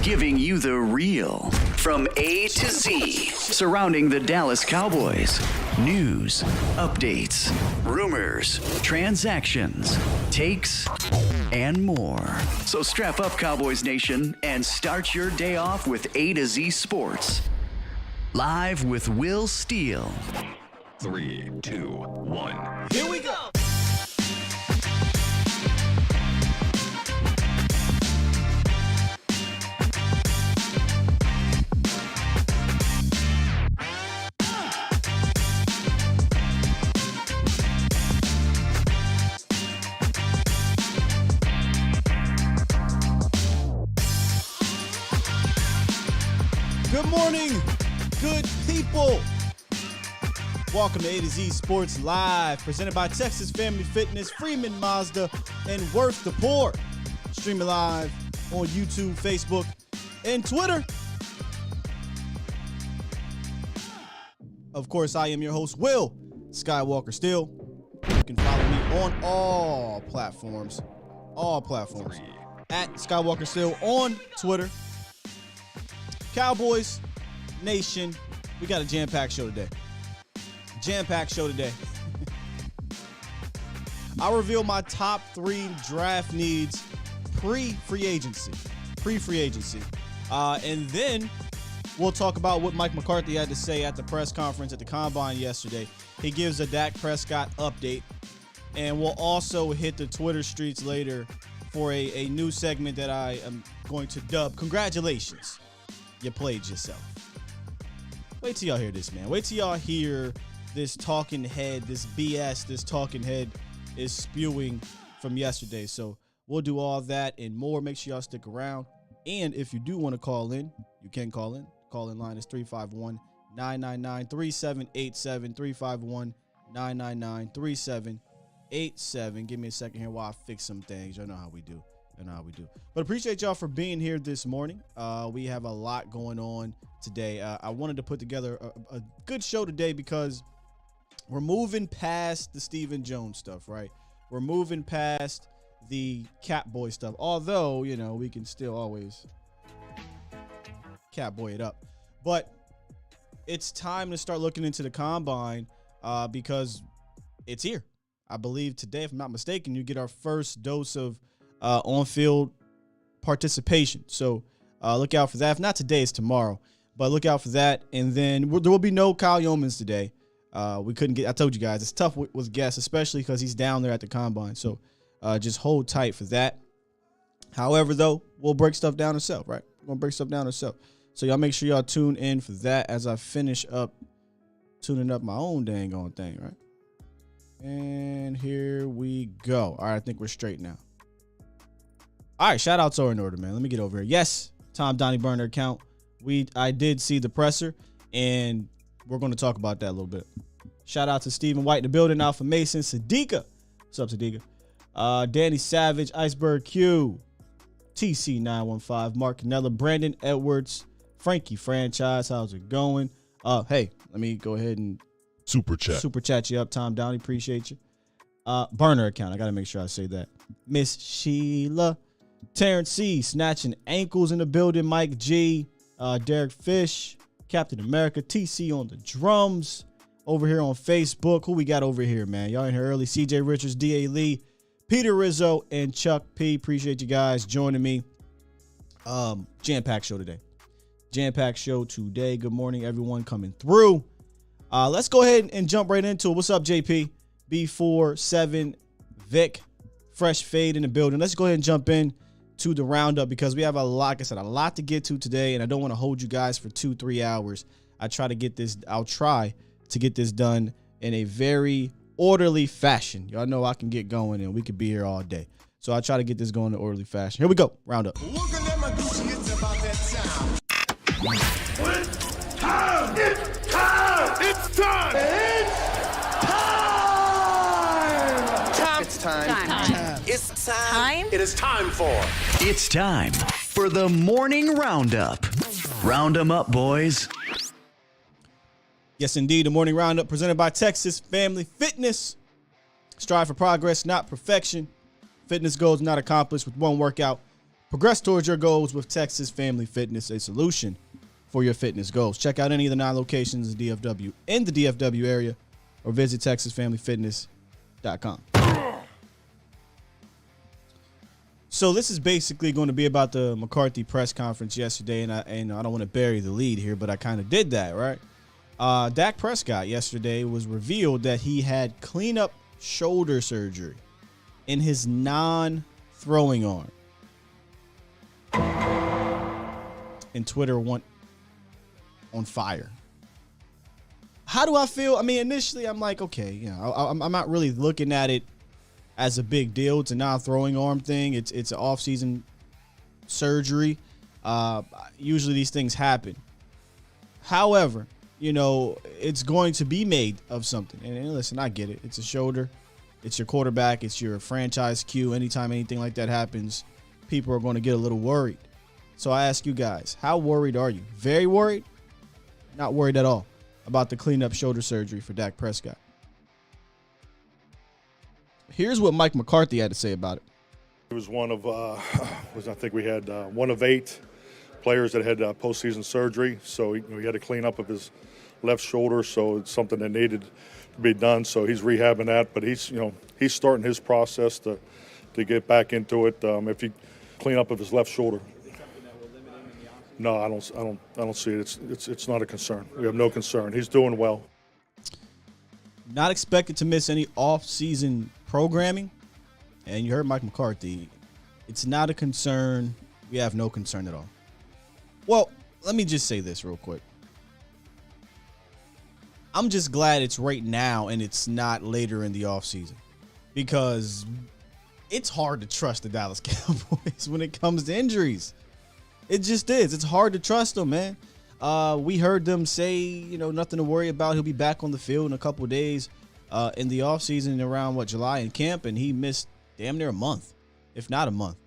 giving you the real from A to Z surrounding the Dallas Cowboys. News, updates, rumors, transactions, takes, and more. So strap up, Cowboys Nation, and start your day off with A to Z Sports. Live with Will Steele. 3, 2, 1. Here we go. Good morning, good people. Welcome to A to Z Sports Live, presented by Texas Family Fitness, Freeman Mazda, and Worth the Poor. Streaming live on YouTube, Facebook, and Twitter. Of course, I am your host, Will Skywalker Steele. You can follow me on all platforms. At Skywalker Steele on Twitter. Cowboys Nation, we got a jam-packed show today. I'll reveal my top 3 draft needs pre-free agency. And then we'll talk about what Mike McCarthy had to say at the press conference at the Combine yesterday. He gives a Dak Prescott update. And we'll also hit the Twitter streets later for a new segment that I am going to dub Congratulations. You played yourself. Wait till y'all hear this, man. Wait till y'all hear this talking head, this BS this talking head is spewing from yesterday. So we'll do all that and more. Make sure y'all stick around. And if you do want to call in, you can call in. Call in line is 351-999-3787. 351-999-3787. Give me a second here while I fix some things. Y'all know how we do. But appreciate y'all for being here this morning. We have a lot going on today. I wanted to put together a good show today because we're moving past the Stephen Jones stuff, right? We're moving past the Catboy stuff. Although, you know, we can still always Catboy it up. But it's time to start looking into the Combine because it's here. I believe today, if I'm not mistaken, you get our first dose of on-field participation. So look out for that. If not today, it's tomorrow. But look out for that. And then there will be no Kyle Yeomans today. We couldn't get, I told you guys, it's tough with guests, especially because he's down there at the Combine. So just hold tight for that. However, though, we'll break stuff down ourselves, right? We're going to break stuff down ourselves. So y'all make sure y'all tune in for that as I finish up tuning up my own dang on thing, right? And here we go. All right, I think we're straight now. All right, shout outs are in order, man. Let me get over here. Yes, Tom Donnie Burner account. I did see the presser, and we're going to talk about that a little bit. Shout out to Stephen White in the building, Alpha Mason, Sadiqa. What's up, Sadiqa? Danny Savage, Iceberg Q, TC915, Mark Canella, Brandon Edwards, Frankie Franchise. How's it going? Hey, let me go ahead and super chat you up, Tom Downey. Appreciate you. Burner account. I got to make sure I say that. Miss Sheila. Terrence C. Snatching ankles in the building. Mike G. Derek Fish. Captain America. TC on the drums. Over here on Facebook. Who we got over here, man? Y'all in here early. CJ Richards, D.A. Lee, Peter Rizzo, and Chuck P. Appreciate you guys joining me. Jam-packed show today. Good morning, everyone coming through. Let's go ahead and jump right into it. What's up, JP? B47 Vic. Fresh fade in the building. Let's go ahead and jump in to the roundup because we have a lot to get to today, and I don't want to hold you guys for 2-3 hours. I'll try to get this done in a very orderly fashion. Y'all know I can get going and we could be here all day. So I try to get this going in an orderly fashion. Here we go. Roundup. Look at them, it's about that time. It's time. It is time for. It's time for the morning roundup. Round 'em up, boys. Yes, indeed. The morning roundup presented by Texas Family Fitness. Strive for progress, not perfection. Fitness goals not accomplished with one workout. Progress towards your goals with Texas Family Fitness, a solution for your fitness goals. Check out any of the 9 locations in the DFW area or visit TexasFamilyFitness.com. So this is basically going to be about the McCarthy press conference yesterday, and I don't want to bury the lead here, but I kind of did that, right? Dak Prescott yesterday was revealed that he had cleanup shoulder surgery in his non-throwing arm. And Twitter went on fire. How do I feel? I mean, initially I'm like, okay, you know, I'm not really looking at it as a big deal. It's a non-throwing arm thing. It's an off-season surgery. Usually these things happen. However, you know, it's going to be made of something. And listen, I get it. It's a shoulder. It's your quarterback. It's your franchise Q. Anytime anything like that happens, people are going to get a little worried. So I ask you guys, how worried are you? Very worried? Not worried at all about the cleanup shoulder surgery for Dak Prescott. Here's what Mike McCarthy had to say about it. He was one of, I think we had one of 8 players that had postseason surgery. So he had to clean up of his left shoulder. So it's something that needed to be done. So he's rehabbing that, but he's starting his process to get back into it. If you clean up of his left shoulder. No, I don't see it. It's not a concern. We have no concern. He's doing well. Not expected to miss any off-season programming. And you heard Mike McCarthy. It's not a concern. We have no concern at all. Well, let me just say this real quick. I'm just glad it's right now and it's not later in the offseason, because it's hard to trust the Dallas Cowboys when it comes to injuries. It just is. It's hard to trust them, man. We heard them say, you know, nothing to worry about. He'll be back on the field in a couple of days in the offseason around, July in camp, and he missed damn near a month, if not a month.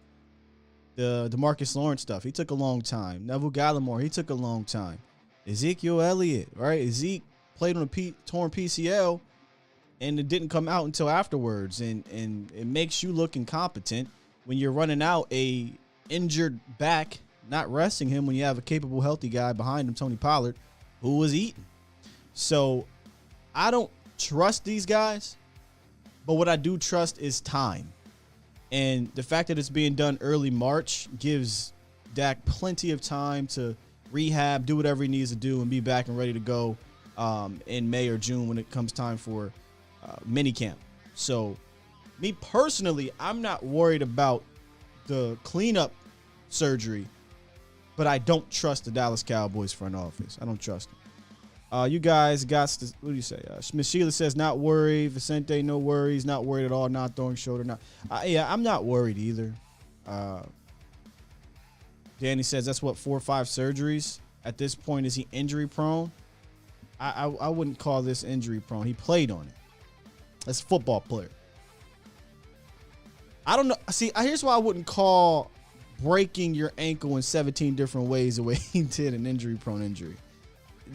The DeMarcus Lawrence stuff, he took a long time. Neville Gallimore, he took a long time. Ezekiel Elliott, right? Zeke played on a torn PCL, and it didn't come out until afterwards, and it makes you look incompetent when you're running out a injured back, not resting him when you have a capable, healthy guy behind him, Tony Pollard, who was eating. So I don't trust these guys, but what I do trust is time. And the fact that it's being done early March gives Dak plenty of time to rehab, do whatever he needs to do, and be back and ready to go in May or June when it comes time for mini camp. So me personally, I'm not worried about the cleanup surgery, but I don't trust the Dallas Cowboys front office. I don't trust them. You guys got to, what do you say? Miss Sheila says not worried. Vicente, no worries. Not worried at all. Not throwing shoulder. Not. Yeah, I'm not worried either. Danny says that's what 4 or 5 surgeries. At this point, is he injury prone? I wouldn't call this injury prone. He played on it. That's a football player. I don't know. See, here's why I wouldn't call breaking your ankle in 17 different ways the way he did an injury-prone injury.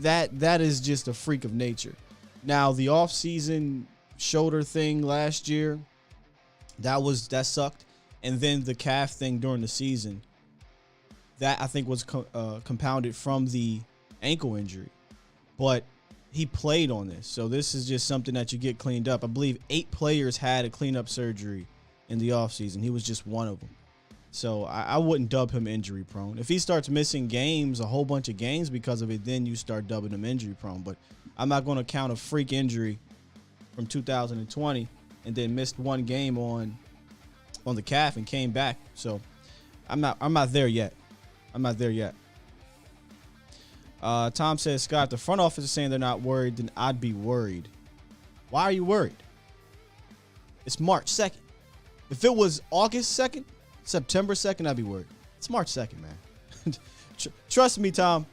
That is just a freak of nature. Now, the off-season shoulder thing last year, that sucked. And then the calf thing during the season, that I think was compounded from the ankle injury. But he played on this. So this is just something that you get cleaned up. I believe 8 players had a cleanup surgery in the offseason. He was just one of them. So I wouldn't dub him injury prone. If he starts missing games, a whole bunch of games because of it, then you start dubbing him injury prone. But I'm not going to count a freak injury from 2020 and then missed one game on the calf and came back. So I'm not there yet. I'm not there yet. Tom says, Scott, the front office is saying they're not worried, then I'd be worried. Why are you worried? It's March 2nd. If it was August 2nd, September 2nd, I'd be worried. It's March 2nd, man. Trust me, Tom.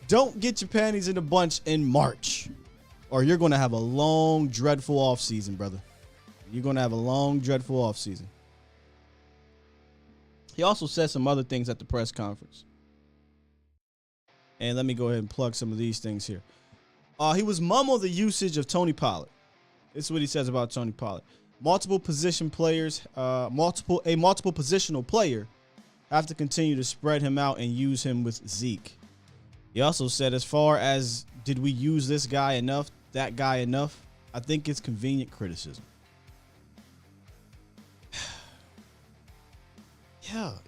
Don't get your panties in a bunch in March, or you're going to have a long, dreadful offseason, brother. You're going to have a long, dreadful offseason. He also said some other things at the press conference. And let me go ahead and plug some of these things here. He was mum on the usage of Tony Pollard. This is what he says about Tony Pollard. Multiple position players, multiple positional player have to continue to spread him out and use him with Zeke. He also said, as far as did we use this guy enough, that guy enough, I think it's convenient criticism.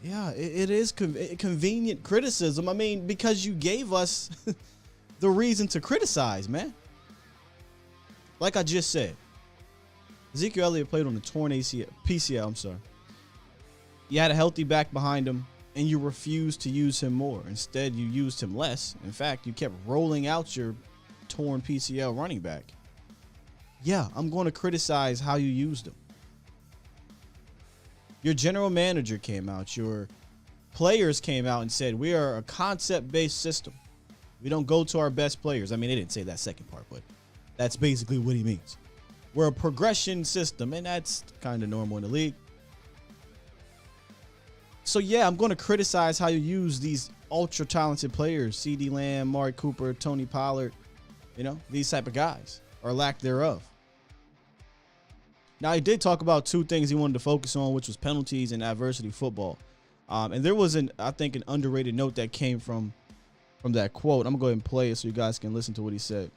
Yeah, it is convenient criticism. I mean, because you gave us the reason to criticize, man. Like I just said, Ezekiel Elliott played on the torn PCL. You had a healthy back behind him, and you refused to use him more. Instead, you used him less. In fact, you kept rolling out your torn PCL running back. Yeah, I'm going to criticize how you used him. Your general manager came out. Your players came out and said, we are a concept-based system. We don't go to our best players. I mean, they didn't say that second part, but that's basically what he means. We're a progression system, and that's kind of normal in the league. So, yeah, I'm going to criticize how you use these ultra-talented players, CeeDee Lamb, Amari Cooper, Tony Pollard, these type of guys, or lack thereof. Now, he did talk about two things he wanted to focus on, which was penalties and adversity football. And there was, an underrated note that came from that quote. I'm going to go ahead and play it so you guys can listen to what he said.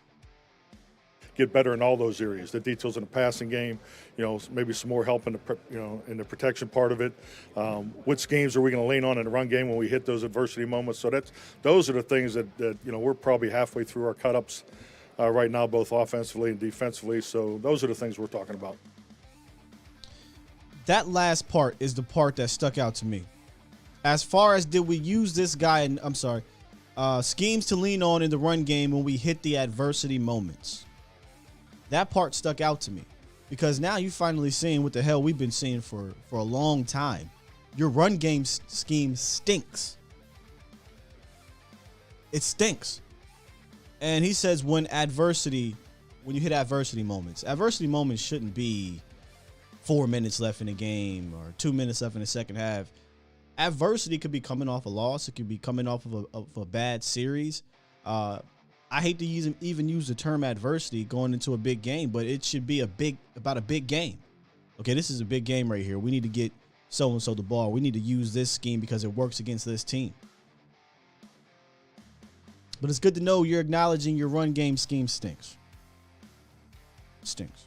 Get better in all those areas. The details in the passing game, maybe some more help in in the protection part of it. Which games are we going to lean on in the run game when we hit those adversity moments? So those are the things that we're probably halfway through our cut-ups right now, both offensively and defensively. So those are the things we're talking about. That last part is the part that stuck out to me. As far as did we use this guy, schemes to lean on in the run game when we hit the adversity moments. That part stuck out to me because now you finally seeing what the hell we've been seeing for a long time. Your run game scheme stinks. It stinks. And he says when you hit adversity moments shouldn't be 4 minutes left in the game or 2 minutes left in the second half. Adversity could be coming off a loss. It could be coming off of a bad series. I hate to even use the term adversity going into a big game, but it should be about a big game. Okay, this is a big game right here. We need to get so-and-so the ball. We need to use this scheme because it works against this team. But it's good to know you're acknowledging your run game scheme stinks. It stinks.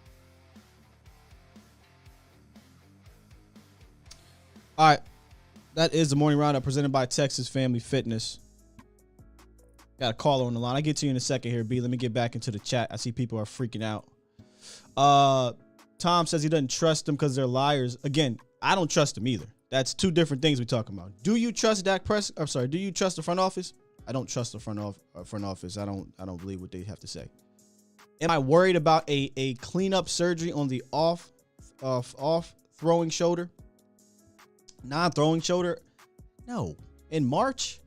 All right. That is the morning roundup presented by Texas Family Fitness. Got a caller on the line. I'll get to you in a second here, B. Let me get back into the chat. I see people are freaking out. Tom says he doesn't trust them because they're liars. Again, I don't trust them either. That's two different things we're talking about. Do you trust Dak Prescott? I'm sorry. Do you trust the front office? I don't trust the front office. I don't believe what they have to say. Am I worried about a cleanup surgery on the off throwing shoulder? Non-throwing shoulder? No. In March?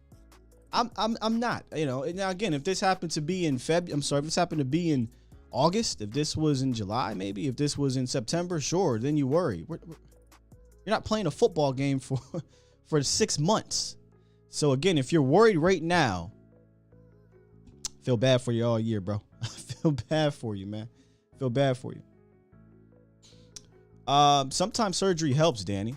I'm not. Now again, if this happened to be in if this happened to be in August, if this was in July, maybe if this was in September, sure, then you worry. You're not playing a football game for 6 months. So again, if you're worried right now, feel bad for you all year, bro. I feel bad for you, man. Feel bad for you. Sometimes surgery helps, Danny.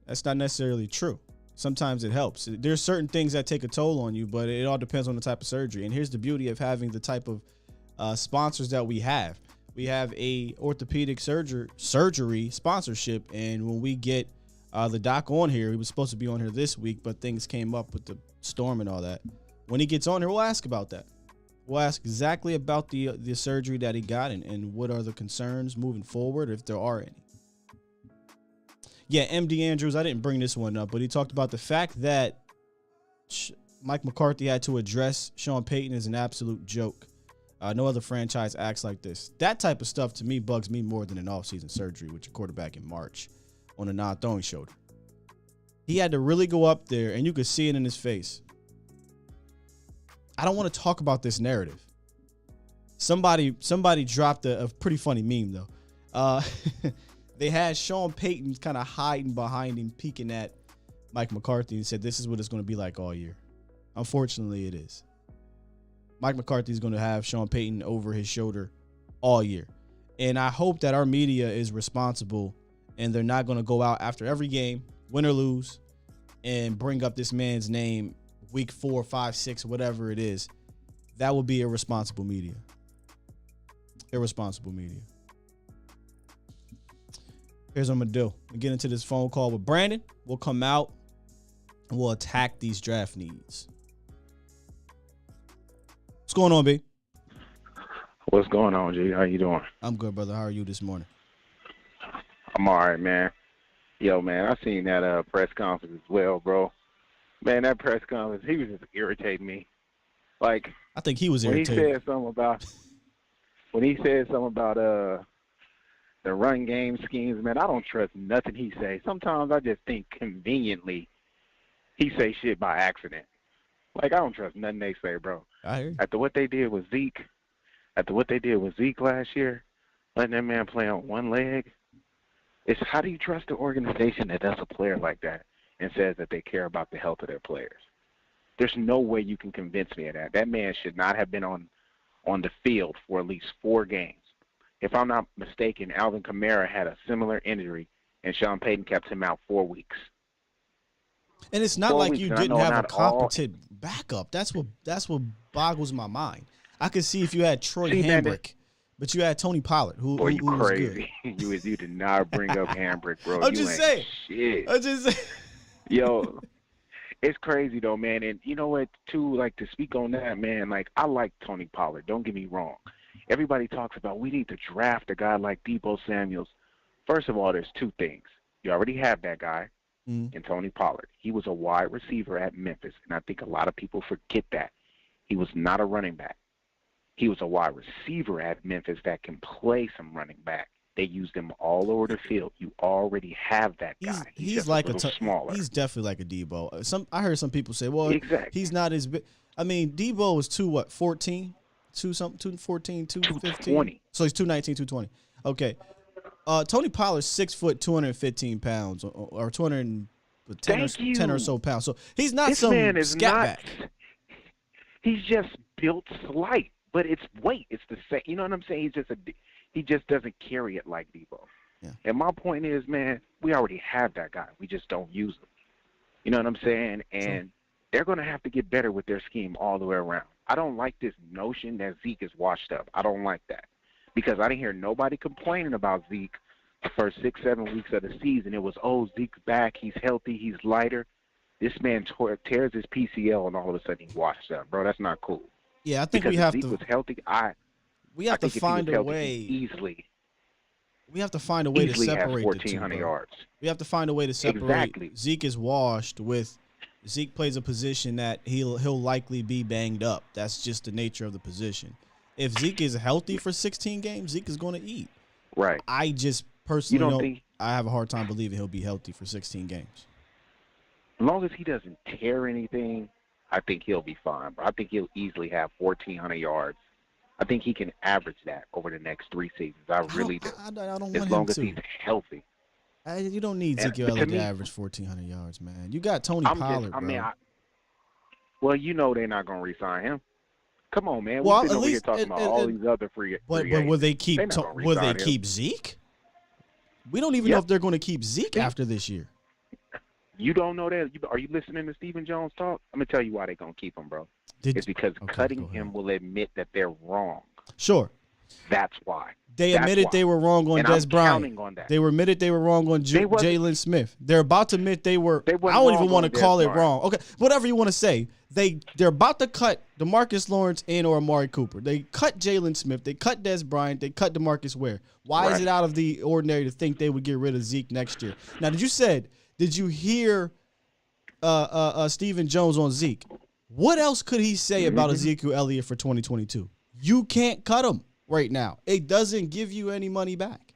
That's not necessarily true. Sometimes it helps. There's certain things that take a toll on you, but it all depends on the type of surgery. And here's the beauty of having the type of sponsors that we have. We have a orthopedic surgery sponsorship, and when we get the doc on here, he was supposed to be on here this week, but things came up with the storm and all that. When he gets on here, we'll ask about that. We'll ask exactly about the surgery that he got and what are the concerns moving forward, if there are any. Yeah, MD Andrews, I didn't bring this one up, but he talked about the fact that Mike McCarthy had to address Sean Payton is an absolute joke. No other franchise acts like this. That type of stuff, to me, bugs me more than an offseason surgery with your quarterback in March on a non-throwing shoulder. He had to really go up there, and you could see it in his face. I don't want to talk about this narrative. Somebody dropped a pretty funny meme, though. They had Sean Payton kind of hiding behind him, peeking at Mike McCarthy, and said, this is what it's going to be like all year. Unfortunately, it is. Mike McCarthy is going to have Sean Payton over his shoulder all year. And I hope that our media is responsible and they're not going to go out after every game, win or lose, and bring up this man's name week 4, 5, 6, whatever it is, that would be irresponsible media. Irresponsible media. Here's what I'm going to do. We get into this phone call with Brandon. We'll come out and we'll attack these draft needs. What's going on, B? What's going on, G? How you doing? I'm good, brother. How are you this morning? I'm all right, man. Yo, man, I seen that press conference as well, bro. Man, that press conference, he was just irritating me. Like, I think he was when irritated. he said something about the run game schemes, man, I don't trust nothing he says. Sometimes I just think conveniently he say shit by accident. Like, I don't trust nothing they say, bro. I hear you. After what they did with Zeke last year, letting that man play on one leg, it's how do you trust an organization that does a player like that and says that they care about the health of their players? There's no way you can convince me of that. That man should not have been on the field for at least 4 games. If I'm not mistaken, Alvin Kamara had a similar injury, and Sean Payton kept him out 4 weeks. And it's not 4 like weeks, you and I didn't know have a not all- competent backup. That's what boggles my mind. I could see if you had Troy See, man, Hambrick, but you had Tony Pollard, who Boy, you was crazy. good. You did not bring up Hambrick, bro. I'm You just ain't saying. shit. I just say, Yo, it's crazy though, man. And you know what, too, like to speak on that, man, like I like Tony Pollard. Don't get me wrong. Everybody talks about we need to draft a guy like Deebo Samuels. First of all, there's 2 things. You already have that guy in Tony Pollard. He was a wide receiver at Memphis, and I think a lot of people forget that. He was not a running back. He was a wide receiver at Memphis that can play some running back. They used him all over the field. You already have that guy. He's just like a little smaller. He's definitely like a Debo. I heard some people say, well, Exactly. he's not as big. I mean, Debo was 14, 214, 215. 220. So he's 219, 220. Okay. Tony Pollard's 6 foot, 215 pounds, or 10 or so pounds. So he's not This some man is scat not. back. He's just built slight, but it's weight. It's the same. You know what I'm saying? He just doesn't carry it like Debo. Yeah. And my point is, man, we already have that guy. We just don't use him. You know what I'm saying? And they're going to have to get better with their scheme all the way around. I don't like this notion that Zeke is washed up. I don't like that because I didn't hear nobody complaining about Zeke the first 6-7 weeks of the season. It was, oh, Zeke's back. He's healthy. He's lighter. This man tears his PCL and all of a sudden he washed up. Bro, that's not cool. Yeah, I think Because we have if Zeke was healthy, we have to find a way. Easily. We have to find a way to Easily have separate the two. 1,400 Bro. yards. We have to find a way to separate. Exactly. Zeke is washed with. Zeke plays a position that he'll likely be banged up. That's just the nature of the position. If Zeke is healthy for 16 games, Zeke is going to eat. Right. I just personally don't don't. think- I have a hard time believing he'll be healthy for 16 games. As long as he doesn't tear anything, I think he'll be fine. But I think he'll easily have 1,400 yards. I think he can average that over the next 3 seasons. I really do. I don't want As him long as to. he's healthy. You don't need And Ezekiel to Elliott to me- average 1,400 yards, man. You got Tony Pollard, bro. Well, you know they're not going to re-sign him. Come on, man. Well, We're sitting at over here least- talking about all these other free But agents. will they keep? They're not gonna Will they re-sign him. keep Zeke? We don't even know if they're going to keep Zeke after this year. You don't know that? Are you listening to Stephen Jones talk? I'm going to tell you why they're going to keep him, bro. It's because Okay, cutting go ahead. him will admit that they're wrong. Sure. That's why. They That's admitted why. they were wrong on And Des I'm Bryant. counting on that. They admitted they were wrong on They wasn't- Jalen Smith. They're about to admit they were. They I wasn't don't even wrong want to on Des call it Bryant. wrong. Okay, whatever you want to say. They're about to cut DeMarcus Lawrence and or Amari Cooper. They cut Jalen Smith. They cut Des Bryant. They cut DeMarcus Ware. Why is Right. it out of the ordinary to think they would get rid of Zeke next year? Now, did you hear Stephen Jones on Zeke? What else could he say about Ezekiel Elliott for 2022? You can't cut him right now. It doesn't give you any money back.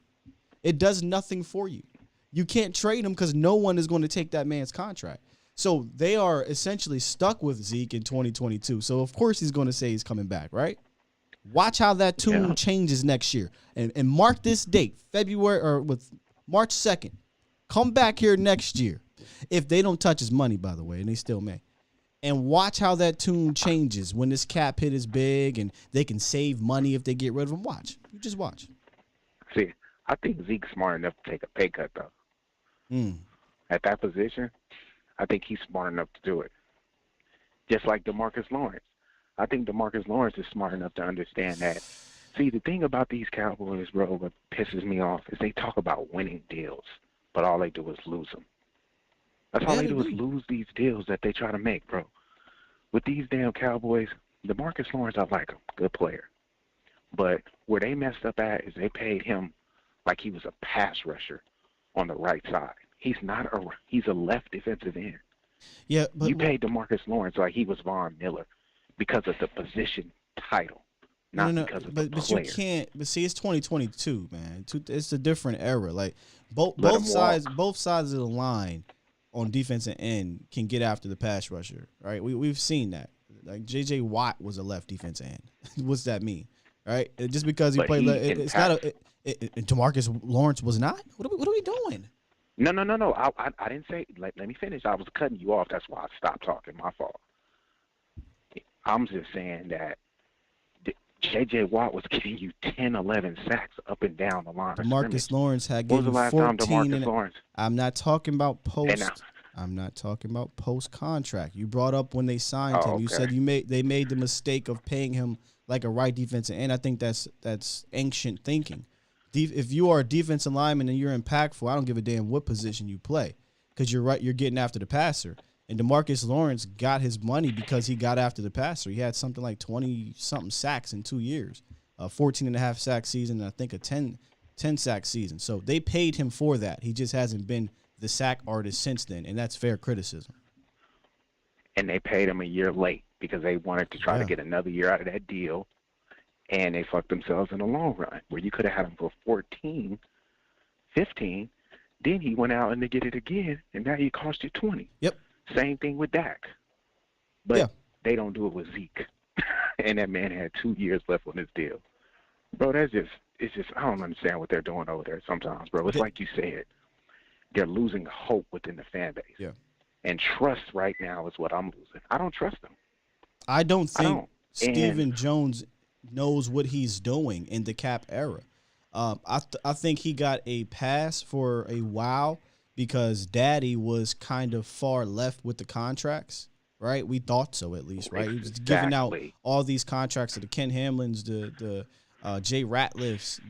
It does nothing for you. You can't trade him because no one is going to take that man's contract. So they are essentially stuck with Zeke in 2022. So, of course, he's going to say he's coming back, right? Watch how that tune changes next year. And mark this date, March 2nd. Come back here next year. If they don't touch his money, by the way, and they still may. And watch how that tune changes when this cap hit is big and they can save money if they get rid of him. Watch. You just watch. See, I think Zeke's smart enough to take a pay cut, though. At that position, I think he's smart enough to do it. Just like DeMarcus Lawrence. I think DeMarcus Lawrence is smart enough to understand that. See, the thing about these Cowboys, bro, what pisses me off is they talk about winning deals, but all they do is lose them. That's all they do is lose these deals that they try to make, bro. With these damn Cowboys, DeMarcus Lawrence, I like him. Good player. But where they messed up at is they paid him like he was a pass rusher on the right side. He's a left defensive end. Yeah, but you paid DeMarcus Lawrence like he was Von Miller because of the position title, not because of the player. But you can't. But see, it's 2022, man. It's a different era. Like both sides of the line on defensive end can get after the pass rusher, right? We've seen that. Like J.J. Watt was a left defensive end. What's that mean, right? Just because he played, it's not a. DeMarcus Lawrence was not. What are we doing? No. I didn't say. Let me finish. I was cutting you off. That's why I stopped talking. My fault. I'm just saying that J.J. Watt was giving you 10, 11 sacks up and down the line. DeMarcus Lawrence had given 14. When was the last time DeMarcus Lawrence? I'm not talking about post. I'm not talking about post contract. You brought up when they signed him. Okay. You said they made the mistake of paying him like a right defensive end. I think that's ancient thinking. If you are a defensive lineman and you're impactful, I don't give a damn what position you play, because you're right. You're getting after the passer. And DeMarcus Lawrence got his money because he got after the passer. He had something like 20-something sacks in 2 years, a 14.5 sack season, and I think a 10 sack season. So they paid him for that. He just hasn't been the sack artist since then, and that's fair criticism. And they paid him a year late because they wanted to try to get another year out of that deal, and they fucked themselves in the long run, where you could have had him for 14, 15, then he went out and they get it again, and now he cost you 20. Yep. Same thing with Dak. But they don't do it with Zeke. And that man had 2 years left on his deal. Bro, it's just, I don't understand what they're doing over there sometimes, bro. It's like you said. They're losing hope within the fan base. Yeah. And trust right now is what I'm losing. I don't trust them. I don't think Stephen Jones knows what he's doing in the cap era. I think he got a pass for a while because Daddy was kind of far left with the contracts, right? We thought so, at least, right? He was giving out all these contracts to the Ken Hamlins, the Jay Ratliffs,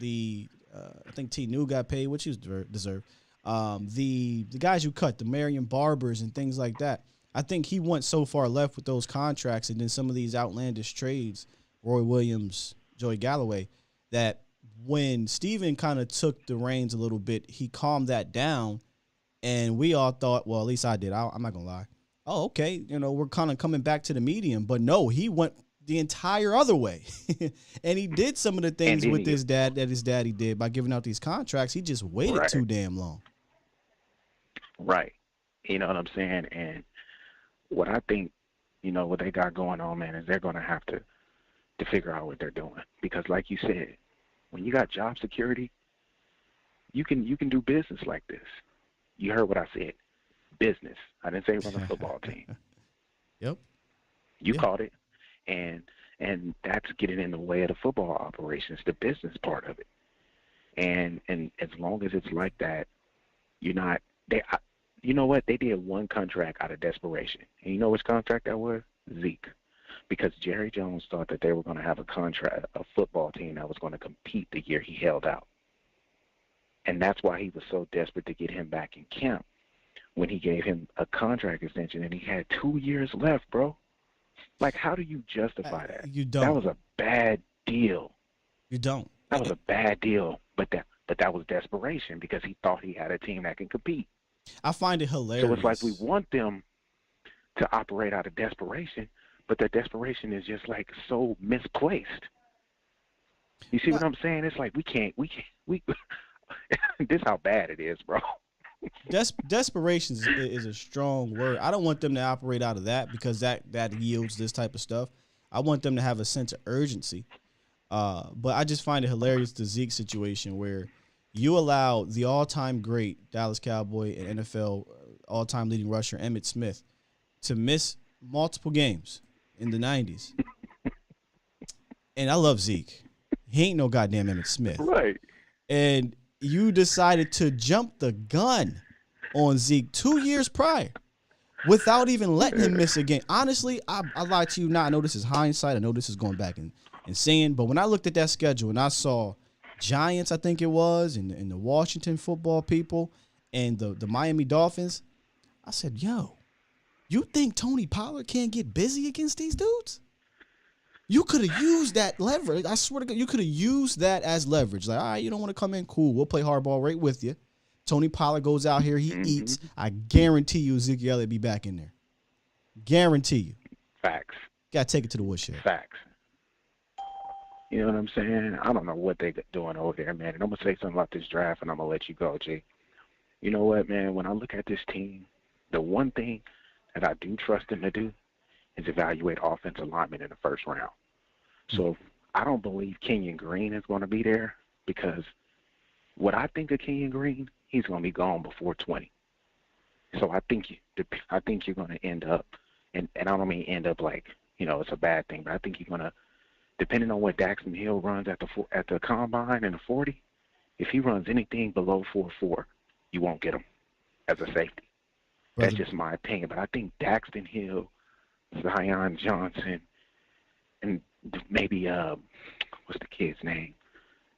I think T. New got paid, which he deserved. The guys you cut, the Marion Barbers and things like that. I think he went so far left with those contracts and then some of these outlandish trades, Roy Williams, Joey Galloway, that when Steven kind of took the reins a little bit, he calmed that down. And we all thought, well, at least I did. I'm not going to lie. Oh, okay. We're kind of coming back to the medium. But no, he went the entire other way. And he did some of the things with his dad that his daddy did by giving out these contracts. He just waited too damn long. Right. You know what I'm saying? And what I think, what they got going on, man, is they're going to have to figure out what they're doing. Because like you said, when you got job security, you can do business like this. You heard what I said. Business. I didn't say run a football team. Yep. You caught it. And that's getting in the way of the football operations, the business part of it. And as long as it's like that, you know what? They did one contract out of desperation. And you know which contract that was? Zeke. Because Jerry Jones thought that they were going to have a football team that was going to compete the year he held out. And that's why he was so desperate to get him back in camp when he gave him a contract extension and he had 2 years left, bro. Like, how do you justify that? You don't. That was a bad deal. You don't. That was a bad deal, but that was desperation because he thought he had a team that can compete. I find it hilarious. So it's like we want them to operate out of desperation, but that desperation is just like so misplaced. You see what I'm saying? It's like we can't. This is how bad it is, bro. Desperation is a strong word. I don't want them to operate out of that because that yields this type of stuff. I want them to have a sense of urgency. But I just find it hilarious, the Zeke situation, where you allow the all-time great Dallas Cowboy and NFL all-time leading rusher Emmitt Smith to miss multiple games in the 90s. And I love Zeke. He ain't no goddamn Emmitt Smith. Right. And you decided to jump the gun on Zeke 2 years prior without even letting him miss a game. Honestly, I lied to you now. I know this is hindsight. I know this is going back and seeing. But when I looked at that schedule and I saw Giants, I think it was, and the Washington football people and the Miami Dolphins, I said, yo, you think Tony Pollard can't get busy against these dudes? You could have used that leverage. I swear to God, you could have used that as leverage. Like, all right, you don't want to come in? Cool. We'll play hardball right with you. Tony Pollard goes out here. He eats. I guarantee you Ezekiel Elliott be back in there. Guarantee you. Facts. Got to take it to the woodshed. Facts. You know what I'm saying? I don't know what they're doing over there, man. And I'm going to say something about this draft, and I'm going to let you go, G. You know what, man? When I look at this team, the one thing that I do trust them to do is evaluate offensive linemen in the first round. So I don't believe Kenyon Green is going to be there because what I think of Kenyon Green, he's going to be gone before 20. So I think you're going to end up, and I don't mean end up like, you know, it's a bad thing, but I think you're going to, depending on what Daxton Hill runs at the combine in the 40, if he runs anything below 4.4, you won't get him as a safety. That's just my opinion. But I think Daxton Hill, Zion Johnson, and maybe what's the kid's name?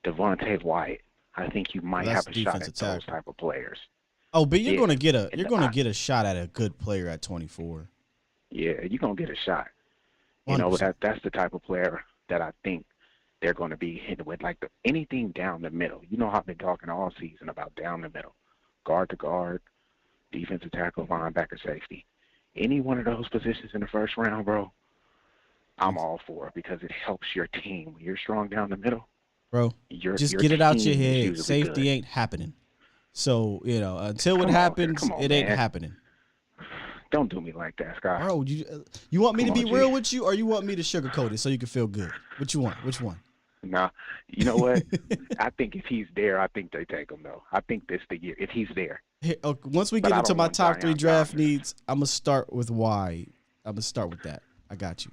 Devontae Wyatt. I think you might have a shot at those type of players. Oh, but you're gonna get get a shot at a good player at 24. Yeah, you're gonna get a shot. You 100%. Know, that's the type of player that I think they're gonna be hitting with, like anything down the middle. You know how I've been talking all season about down the middle, guard to guard, defensive tackle, linebacker, safety. Any one of those positions in the first round, bro, I'm all for it because it helps your team. When you're strong down the middle, bro, just get it out your head. Safety ain't happening. So, you know, until it happens, it ain't happening. Don't do me like that, Scott. Bro, you want me to be real with you or you want me to sugarcoat it so you can feel good? What you want? Which one? Nah, you know what? I think if he's there, I think they take him, though. I think this the year, if he's there. Hey, okay, once we get into my top 3 draft needs, I'm going to start with why. I'm going to start with that. I got you.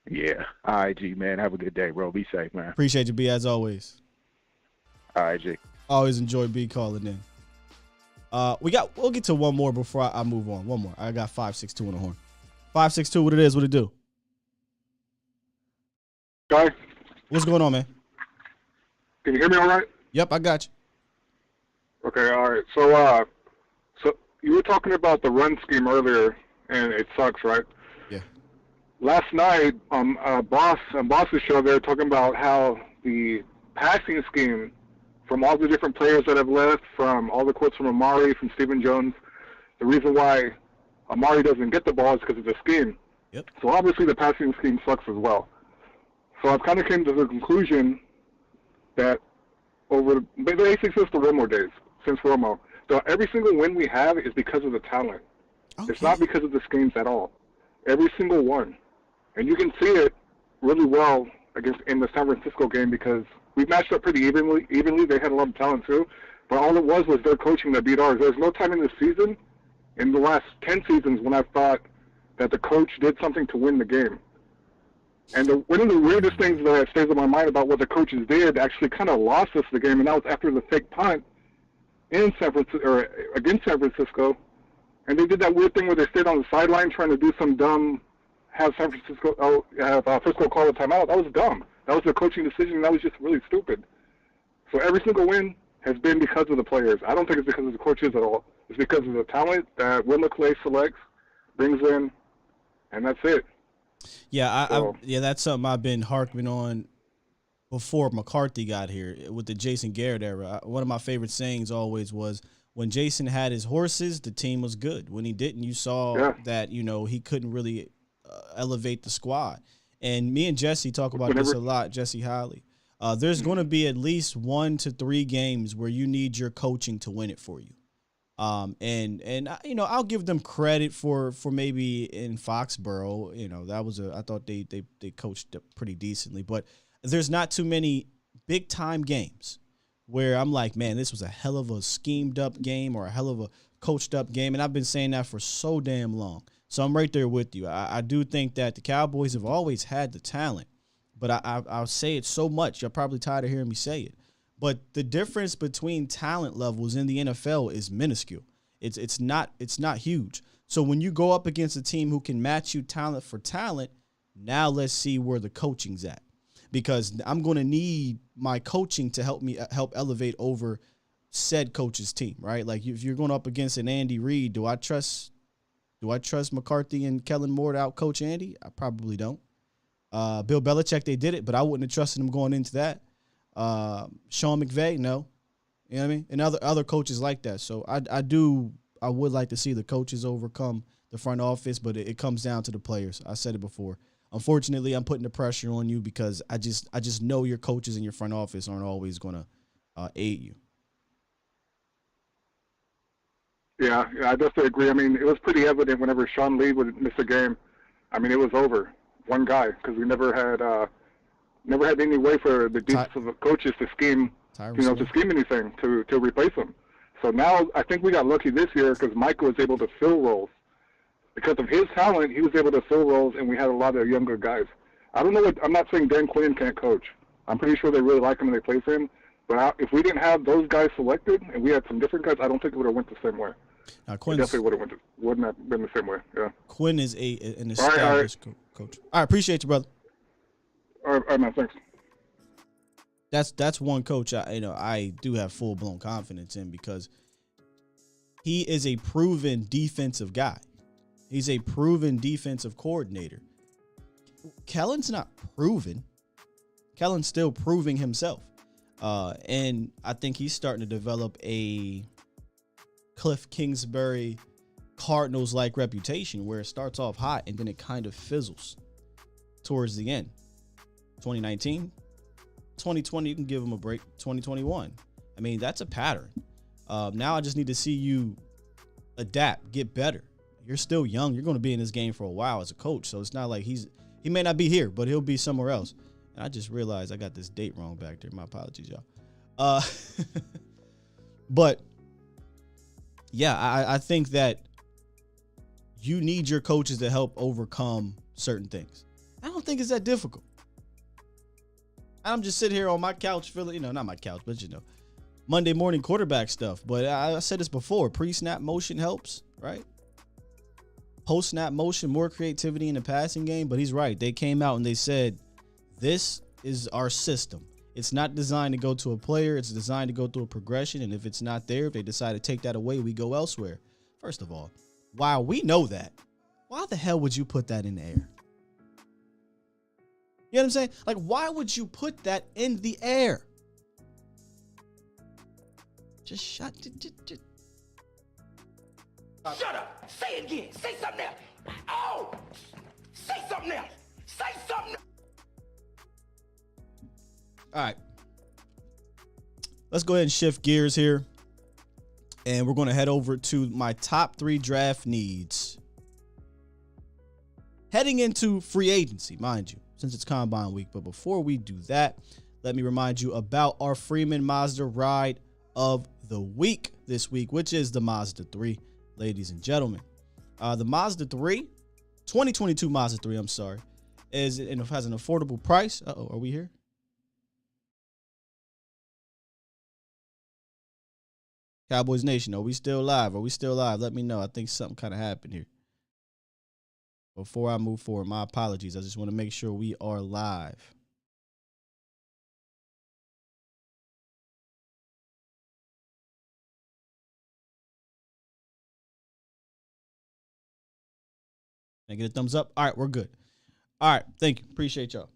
Yeah. All right, G, man. Have a good day, bro. Be safe, man. Appreciate you, B, as always. All right, G. Always enjoy B calling in. We'll get to one more before I move on. One more. I got 562 on the horn. 562, what it is, what it do? Guy? What's going on, man? Can you hear me all right? Yep, I got you. Okay, all right. So you were talking about the run scheme earlier, and it sucks, right? Yeah. Last night, Boss's show, they were talking about how the passing scheme from all the different players that have left, from all the quotes from Amari, from Stephen Jones, the reason why Amari doesn't get the ball is because of the scheme. Yep. So obviously the passing scheme sucks as well. So I've kind of came to the conclusion that basically since the Romo days, since Romo, every single win we have is because of the talent. Okay. It's not because of the schemes at all. Every single one. And you can see it really well in the San Francisco game because we matched up pretty evenly. They had a lot of talent too. But all it was their coaching that beat ours. There's no time in the season, in the last 10 seasons, when I thought that the coach did something to win the game. And one of the weirdest things that stays in my mind about what the coaches did actually kind of lost us the game, and that was after the fake punt against San Francisco. And they did that weird thing where they stayed on the sideline trying to do some dumb, have Frisco call a timeout. That was dumb. That was a coaching decision. That was just really stupid. So every single win has been because of the players. I don't think it's because of the coaches at all. It's because of the talent that Will McClay selects, brings in, and that's it. Yeah, that's something I've been harping on before McCarthy got here with the Jason Garrett era. One of my favorite sayings always was, when Jason had his horses, the team was good. When he didn't, you saw that, he couldn't really elevate the squad. And me and Jesse talk about this a lot, Jesse Holly. There's going to be at least 1 to 3 games where you need your coaching to win it for you. And I'll give them credit for maybe in Foxborough, I thought they coached pretty decently, but there's not too many big time games where I'm like, man, this was a hell of a schemed up game or a hell of a coached up game. And I've been saying that for so damn long. So I'm right there with you. I do think that the Cowboys have always had the talent, but I'll say it so much. You're probably tired of hearing me say it. But the difference between talent levels in the NFL is minuscule. It's not huge. So when you go up against a team who can match you talent for talent, now let's see where the coaching's at. Because I'm going to need my coaching to help elevate over said coach's team, right? Like if you're going up against an Andy Reid, do I trust McCarthy and Kellen Moore to out coach Andy? I probably don't. Bill Belichick, they did it, but I wouldn't have trusted him going into that. Sean McVay, no. You know what I mean? And other coaches like that. So I would like to see the coaches overcome the front office, but it comes down to the players. I said it before. Unfortunately, I'm putting the pressure on you because I just know your coaches and your front office aren't always going to aid you. Yeah, I definitely agree. I mean, it was pretty evident whenever Sean Lee would miss a game. I mean, it was over. One guy, because we never had any way for the defensive coaches to scheme, to scheme anything to replace him. So now I think we got lucky this year because Mike was able to fill roles. Because of his talent, he was able to fill roles, and we had a lot of younger guys. I don't know I'm not saying Dan Quinn can't coach. I'm pretty sure they really like him and they play for him. But if we didn't have those guys selected and we had some different guys, I don't think it would have went the same way. It definitely wouldn't have been the same way. Yeah. Quinn is an established coach. All right, appreciate you, brother. All right, man. Thanks. That's one coach I do have full blown confidence in because he is a proven defensive guy. He's a proven defensive coordinator. Kellen's not proven. Kellen's still proving himself. And I think he's starting to develop a Cliff Kingsbury Cardinals-like reputation where it starts off hot and then it kind of fizzles towards the end. 2019, 2020, you can give him a break. 2021. I mean, that's a pattern. Now I just need to see you adapt, get better. You're still young. You're going to be in this game for a while as a coach. So it's not like he may not be here, but he'll be somewhere else. And I just realized I got this date wrong back there. My apologies, y'all. But yeah, I think that you need your coaches to help overcome certain things. I don't think it's that difficult. I'm just sitting here on my couch feeling, not my couch, but Monday morning quarterback stuff. But I said this before, pre-snap motion helps, right? Post-snap motion, more creativity in the passing game. But he's right. They came out and they said, this is our system. It's not designed to go to a player. It's designed to go through a progression. And if it's not there, if they decide to take that away, we go elsewhere. First of all, while we know that, why the hell would you put that in the air? You know what I'm saying? Like, why would you put that in the air? Just shut it. Shut up. Say it again. Say something else. Oh! Say something else. Say something else. All right. Let's go ahead and shift gears here. And we're going to head over to my top 3 draft needs. Heading into free agency, mind you, since it's Combine Week. But before we do that, let me remind you about our Freeman Mazda ride of the week this week, which is the Mazda 3. Ladies and gentlemen, the Mazda 3, 2022 Mazda 3, I'm sorry, has an affordable price. Uh-oh, are we here? Cowboys Nation, are we still live? Let me know. I think something kind of happened here. Before I move forward, my apologies. I just want to make sure we are live. Can I get a thumbs up? All right, we're good. All right, thank you. Appreciate y'all.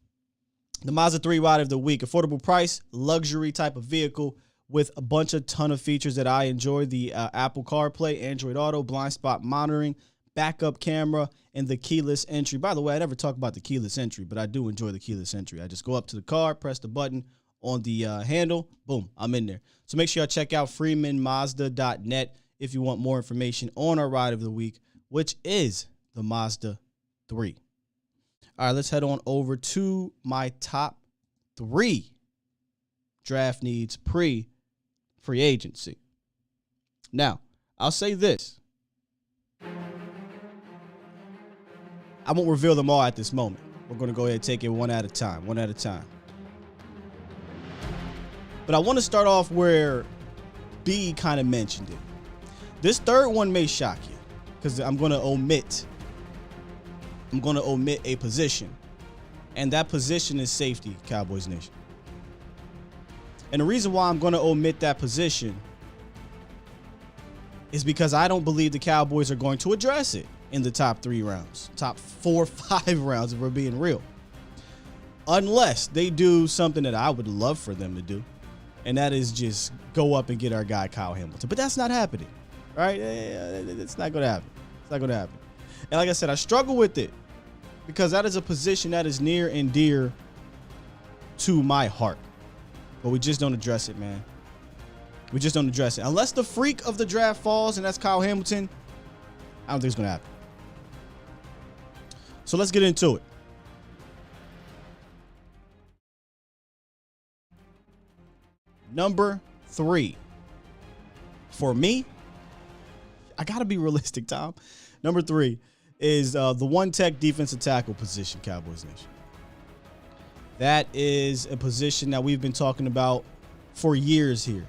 The Mazda 3 ride of the week. Affordable price, luxury type of vehicle with a ton of features that I enjoy. The Apple CarPlay, Android Auto, blind spot monitoring, backup camera, and the keyless entry. By the way, I never talk about the keyless entry, but I do enjoy the keyless entry. I just go up to the car, press the button on the handle, boom, I'm in there. So make sure y'all check out freemanmazda.net if you want more information on our ride of the week, which is the Mazda 3. All right, let's head on over to my top 3 draft needs pre-free agency. Now, I'll say this. I won't reveal them all at this moment. We're going to go ahead and take it one at a time. But I want to start off where B kind of mentioned it. This third one may shock you. because I'm going to omit a position. And that position is safety, Cowboys Nation. And the reason why I'm going to omit that position is because I don't believe the Cowboys are going to address it in the top 3 rounds, top 4 or 5 rounds, if we're being real. Unless they do something that I would love for them to do, and that is just go up and get our guy Kyle Hamilton. But that's not happening, right? It's not going to happen. It's not going to happen. And like I said, I struggle with it because that is a position that is near and dear to my heart. But we just don't address it, man. We just don't address it. Unless the freak of the draft falls, and that's Kyle Hamilton, I don't think it's going to happen. So let's get into it. Number 3. For me, I got to be realistic, Tom. Number 3 is the one tech defensive tackle position, Cowboys Nation. That is a position that we've been talking about for years here.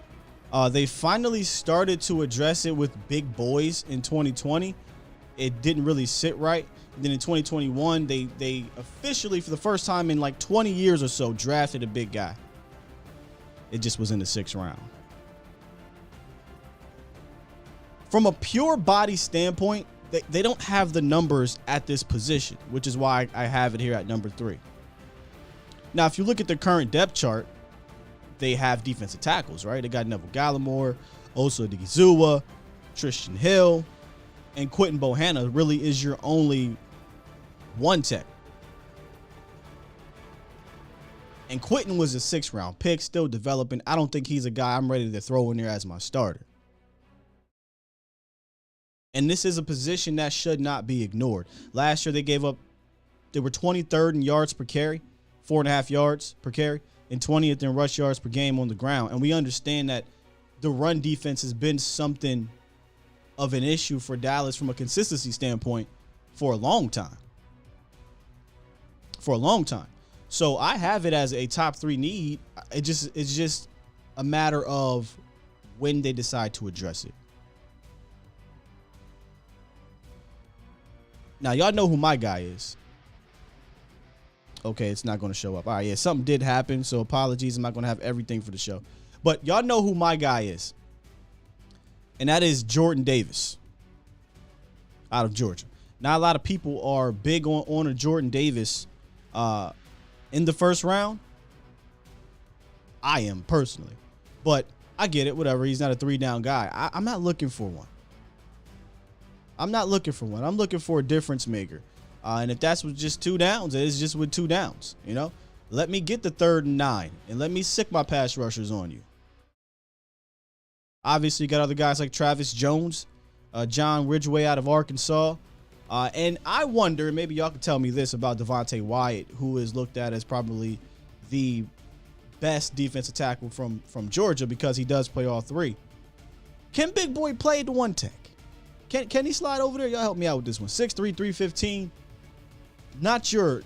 They finally started to address it with big boys in 2020. It didn't really sit right. And then in 2021, they officially, for the first time in like 20 years or so, drafted a big guy. It just was in the 6th round. From a pure body standpoint, they don't have the numbers at this position, which is why I have it here at number 3. Now, if you look at the current depth chart, they have defensive tackles, right? They got Neville Gallimore, Osa Odigizua, Tristan Hill, and Quentin Bohanna really is your only one tech. And Quentin was a 6th round pick, still developing. I don't think he's a guy I'm ready to throw in there as my starter. And this is a position that should not be ignored. Last year they were 23rd in yards per carry, 4.5 yards per carry, and 20th in rush yards per game on the ground. And we understand that the run defense has been something of an issue for Dallas from a consistency standpoint for a long time. So I have it as a top 3 need. It's just a matter of when they decide to address it. Now, y'all know who my guy is. Okay, it's not going to show up. All right, yeah, something did happen, so apologies. I'm not going to have everything for the show. But y'all know who my guy is. And that is Jordan Davis out of Georgia. Not a lot of people are big on a Jordan Davis in the 1st round. I am personally. But I get it, whatever. He's not a 3-down guy. I'm not looking for one. I'm looking for a difference maker. And if that's with just 2 downs, it's just with 2 downs. You know, let me get the 3rd and 9 and let me sick my pass rushers on you. Obviously, you got other guys like Travis Jones, John Ridgeway out of Arkansas. And I wonder, maybe y'all can tell me this about Devontae Wyatt, who is looked at as probably the best defensive tackle from Georgia because he does play all 3. Can Big Boy play the one tech? Can he slide over there? Y'all help me out with this one. 6'3", 315. Not your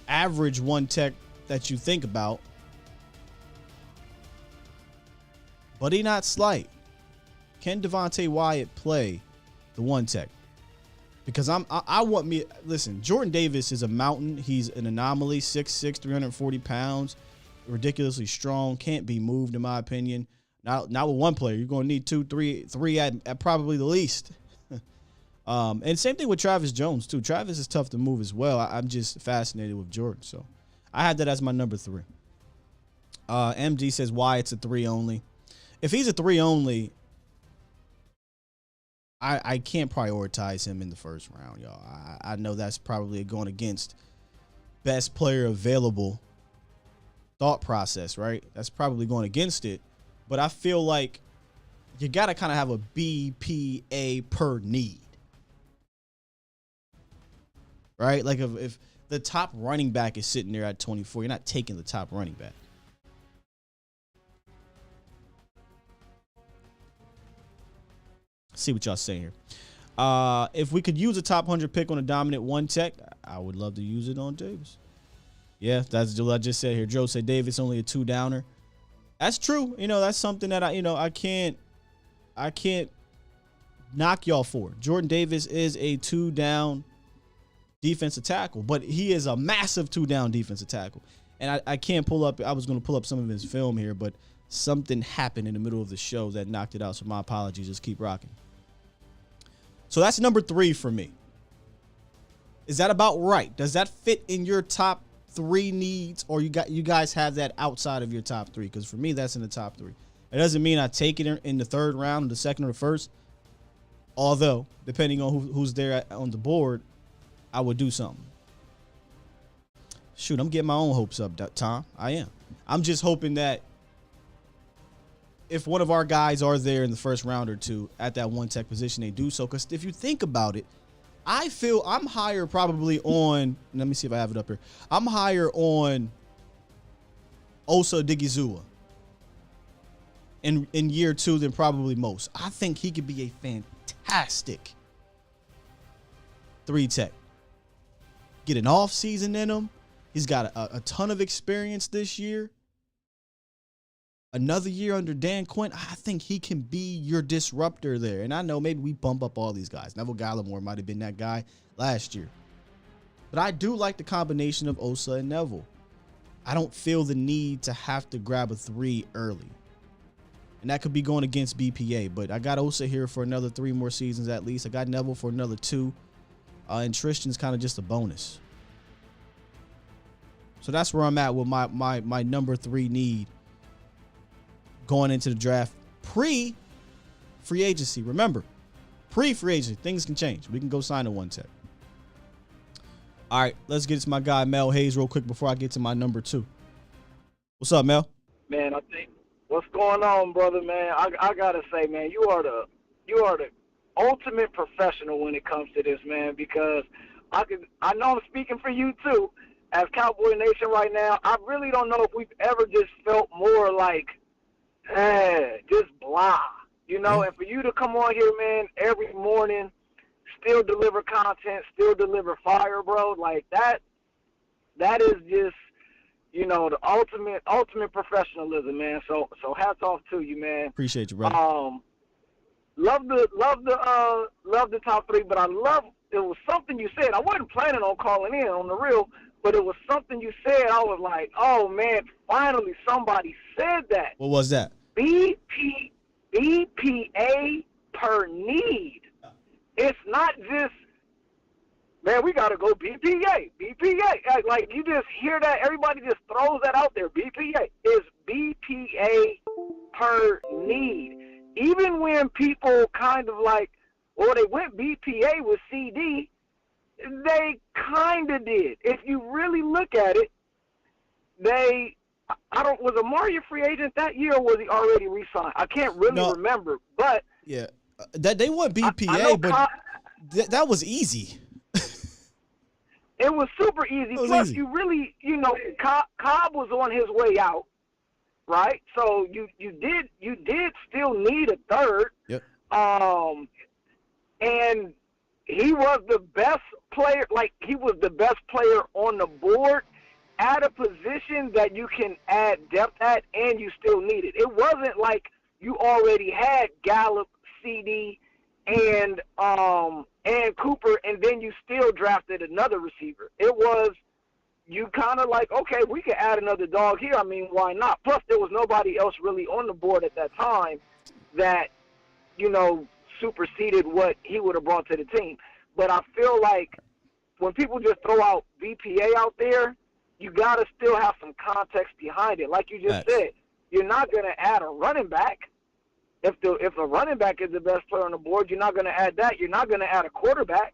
average one tech that you think about. But he not slight. Can Devontae Wyatt play the one tech? Because I want me. Listen, Jordan Davis is a mountain. He's an anomaly. 6'6", 340 pounds. Ridiculously strong. Can't be moved, in my opinion. Not with one player. You're going to need 2, 3 at probably the least. And same thing with Travis Jones, too. Travis is tough to move as well. I'm just fascinated with Jordan. So I had that as my number 3. MG says Wyatt's a 3 only. If he's a 3 only, I can't prioritize him in the 1st round, y'all. I know that's probably going against best player available thought process, right? That's probably going against it. But I feel like you got to kind of have a BPA per need. Right? Like if the top running back is sitting there at 24, you're not taking the top running back. See what y'all say here. If we could use a top 100 pick on a dominant one tech, I would love to use it on Davis. Yeah, that's what I just said here. Joe said Davis only a 2-downer. That's true. You know, that's something that I can't knock y'all for. Jordan Davis is a 2-down defensive tackle, but he is a massive 2-down defensive tackle. And I can't pull up. I was going to pull up some of his film here, but something happened in the middle of the show that knocked it out. So my apologies. Just keep rocking. So that's number 3 for me. Is that about right? Does that fit in your top 3 needs, or you guys have that outside of your top 3? Because for me, that's in the top 3. It doesn't mean I take it in the 3rd round, the 2nd or the 1st. Although, depending on who's there on the board, I would do something. Shoot, I'm getting my own hopes up, Tom. I am. I'm just hoping that if one of our guys are there in the 1st round or 2 at that one tech position, they do so. Because if you think about it, I feel I'm higher probably on, let me see if I have it up here. I'm higher on Osa Odigizua in year 2 than probably most. I think he could be a fantastic 3 tech. Get an off season in him. He's got a ton of experience this year. Another year under Dan Quinn, I think he can be your disruptor there. And I know maybe we bump up all these guys. Neville Gallimore might have been that guy last year. But I do like the combination of Osa and Neville. I don't feel the need to have to grab a 3 early. And that could be going against BPA. But I got Osa here for another 3 more seasons at least. I got Neville for another 2. And Tristan's kind of just a bonus. So that's where I'm at with my number 3 need going into the draft pre-free agency. Remember, pre-free agency, things can change. We can go sign a 1 tech. All right, let's get to my guy Mel Hayes real quick before I get to my number 2. What's up, Mel? Man, I think what's going on, brother, man. I gotta say, man, you are the ultimate professional when it comes to this, man, because I know I'm speaking for you too. As Cowboy Nation right now, I really don't know if we've ever just felt more like just blah, you know. And for you to come on here, man, every morning, still deliver content, still deliver fire, bro, like that is just, you know, the ultimate professionalism, man. So hats off to you, man. Appreciate you, brother. Love the top 3, but it was something you said. I wasn't planning on calling in on the real, but it was something you said. I was like, oh man, finally somebody said that. What was that? BPA per need. It's not just, man, we got to go BPA. Like, you just hear that. Everybody just throws that out there. BPA is BPA per need. Even when people kind of like, well, they went BPA with CD, they kind of did. If you really look at it, was Amari a free agent that year, or was he already re-signed? I can't really remember, but yeah, that they went BPA, but that was easy. It was super easy. Plus, you really, you know, Cobb was on his way out, right? So you did still need a 3rd. Yep. And he was the best player. Like, he was the best player on the board at a position that you can add depth at, and you still need it. It wasn't like you already had Gallup, CD, and Cooper, and then you still drafted another receiver. It was, you kind of like, okay, we can add another dog here. I mean, why not? Plus, there was nobody else really on the board at that time that, you know, superseded what he would have brought to the team. But I feel like when people just throw out BPA out there, you got to still have some context behind it. Like you just said, you're not going to add a running back. If a running back is the best player on the board, you're not going to add that. You're not going to add a quarterback.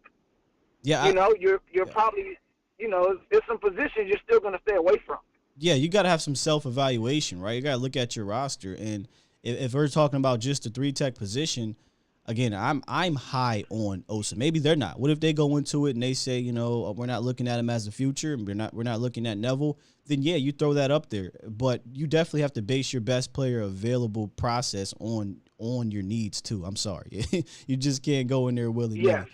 Yeah, you're probably, you know, there's some positions you're still going to stay away from. Yeah, you got to have some self-evaluation, right? You got to look at your roster, and if we're talking about just the 3 tech position, again, I'm high on Osa. Maybe they're not. What if they go into it and they say, you know, we're not looking at him as the future, and we're not looking at Neville? Then yeah, you throw that up there. But you definitely have to base your best player available process on your needs too. I'm sorry, you just can't go in there willy-nilly. Yes.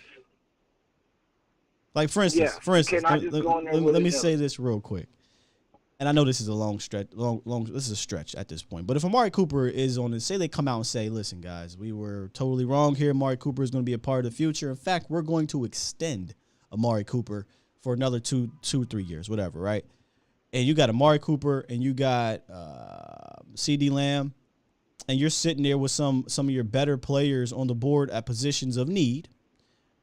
Like for instance, let me say this real quick. and I know this is a long stretch, this is a stretch at this point. But if Amari Cooper is on it, say they come out and say, listen, guys, we were totally wrong here. Amari Cooper is going to be a part of the future. In fact, we're going to extend Amari Cooper for another 2-3 years, whatever, right? And you got Amari Cooper and you got CD Lamb, and you're sitting there with some of your better players on the board at positions of need.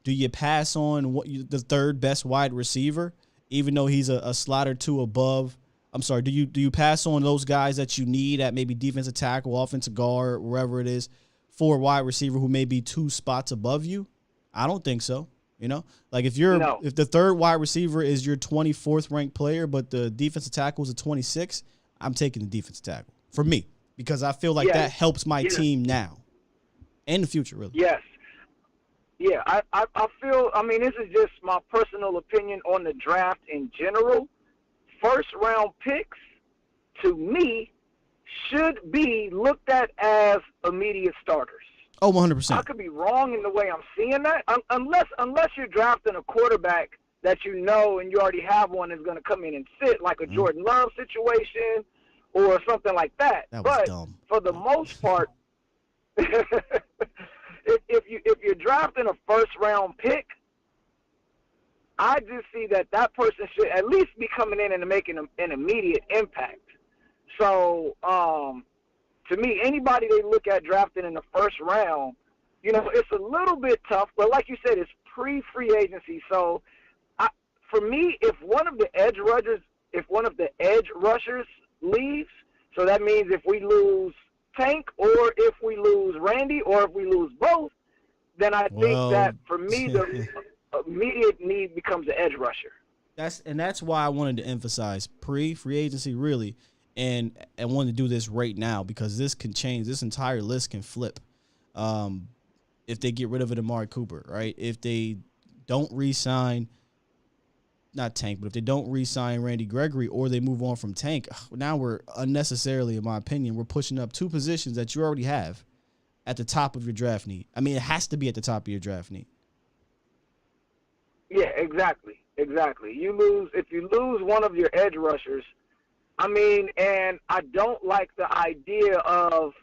Do you pass on the third best wide receiver, even though he's a slot or two above? I'm sorry, do you pass on those guys that you need at maybe defensive tackle, offensive guard, wherever it is, for a wide receiver who may be 2 spots above you? I don't think so. You know, like if the third wide receiver is your 24th ranked player, but the defensive tackle is a 26, I'm taking the defensive tackle for me because I feel like that helps my team now and the future, really. Yes. Yeah, I feel, I mean, this is just my personal opinion on the draft in general. First round picks, to me, should be looked at as immediate starters. Oh, 100%. I could be wrong in the way I'm seeing that, unless you're drafting a quarterback that you know and you already have one that's going to come in and sit, like a Jordan Love situation or something like that. That was but dumb. For the most part, if you're drafting a first-round pick, I just see that person should at least be coming in and making an immediate impact. So, to me, anybody they look at drafting in the first round, you know, it's a little bit tough. But like you said, it's pre-free agency. So, for me, if one of the edge rushers leaves, so that means if we lose Tank or if we lose Randy or if we lose both, then I think that for me the immediate need becomes the edge rusher. That's why I wanted to emphasize pre-free agency really, and wanted to do this right now because this can change. This entire list can flip if they get rid of Amari Cooper, right? If they don't re-sign, not Tank, but if they don't re-sign Randy Gregory or they move on from Tank, now we're unnecessarily, in my opinion, we're pushing up 2 positions that you already have at the top of your draft need. I mean, it has to be at the top of your draft need. Yeah, exactly. If you lose one of your edge rushers, I mean, and I don't like the idea of,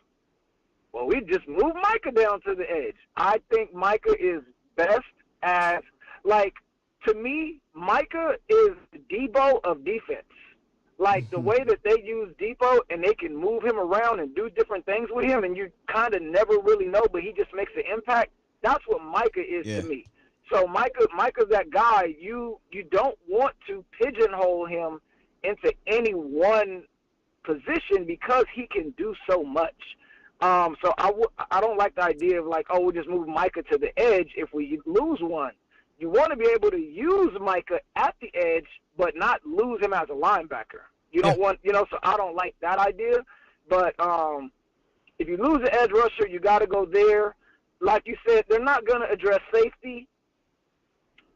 well, we just move Micah down to the edge. I think Micah is best as, like, to me, Micah is the Debo of defense. Like, the way that they use Debo and they can move him around and do different things with him and you kind of never really know, but he just makes an impact, that's what Micah is to me. So Micah's that guy. You don't want to pigeonhole him into any one position because he can do so much. So I don't like the idea of like, oh, we'll just move Micah to the edge if we lose one. You want to be able to use Micah at the edge, but not lose him as a linebacker. You don't want, so I don't like that idea. But if you lose the edge rusher, you got to go there. Like you said, they're not going to address safety.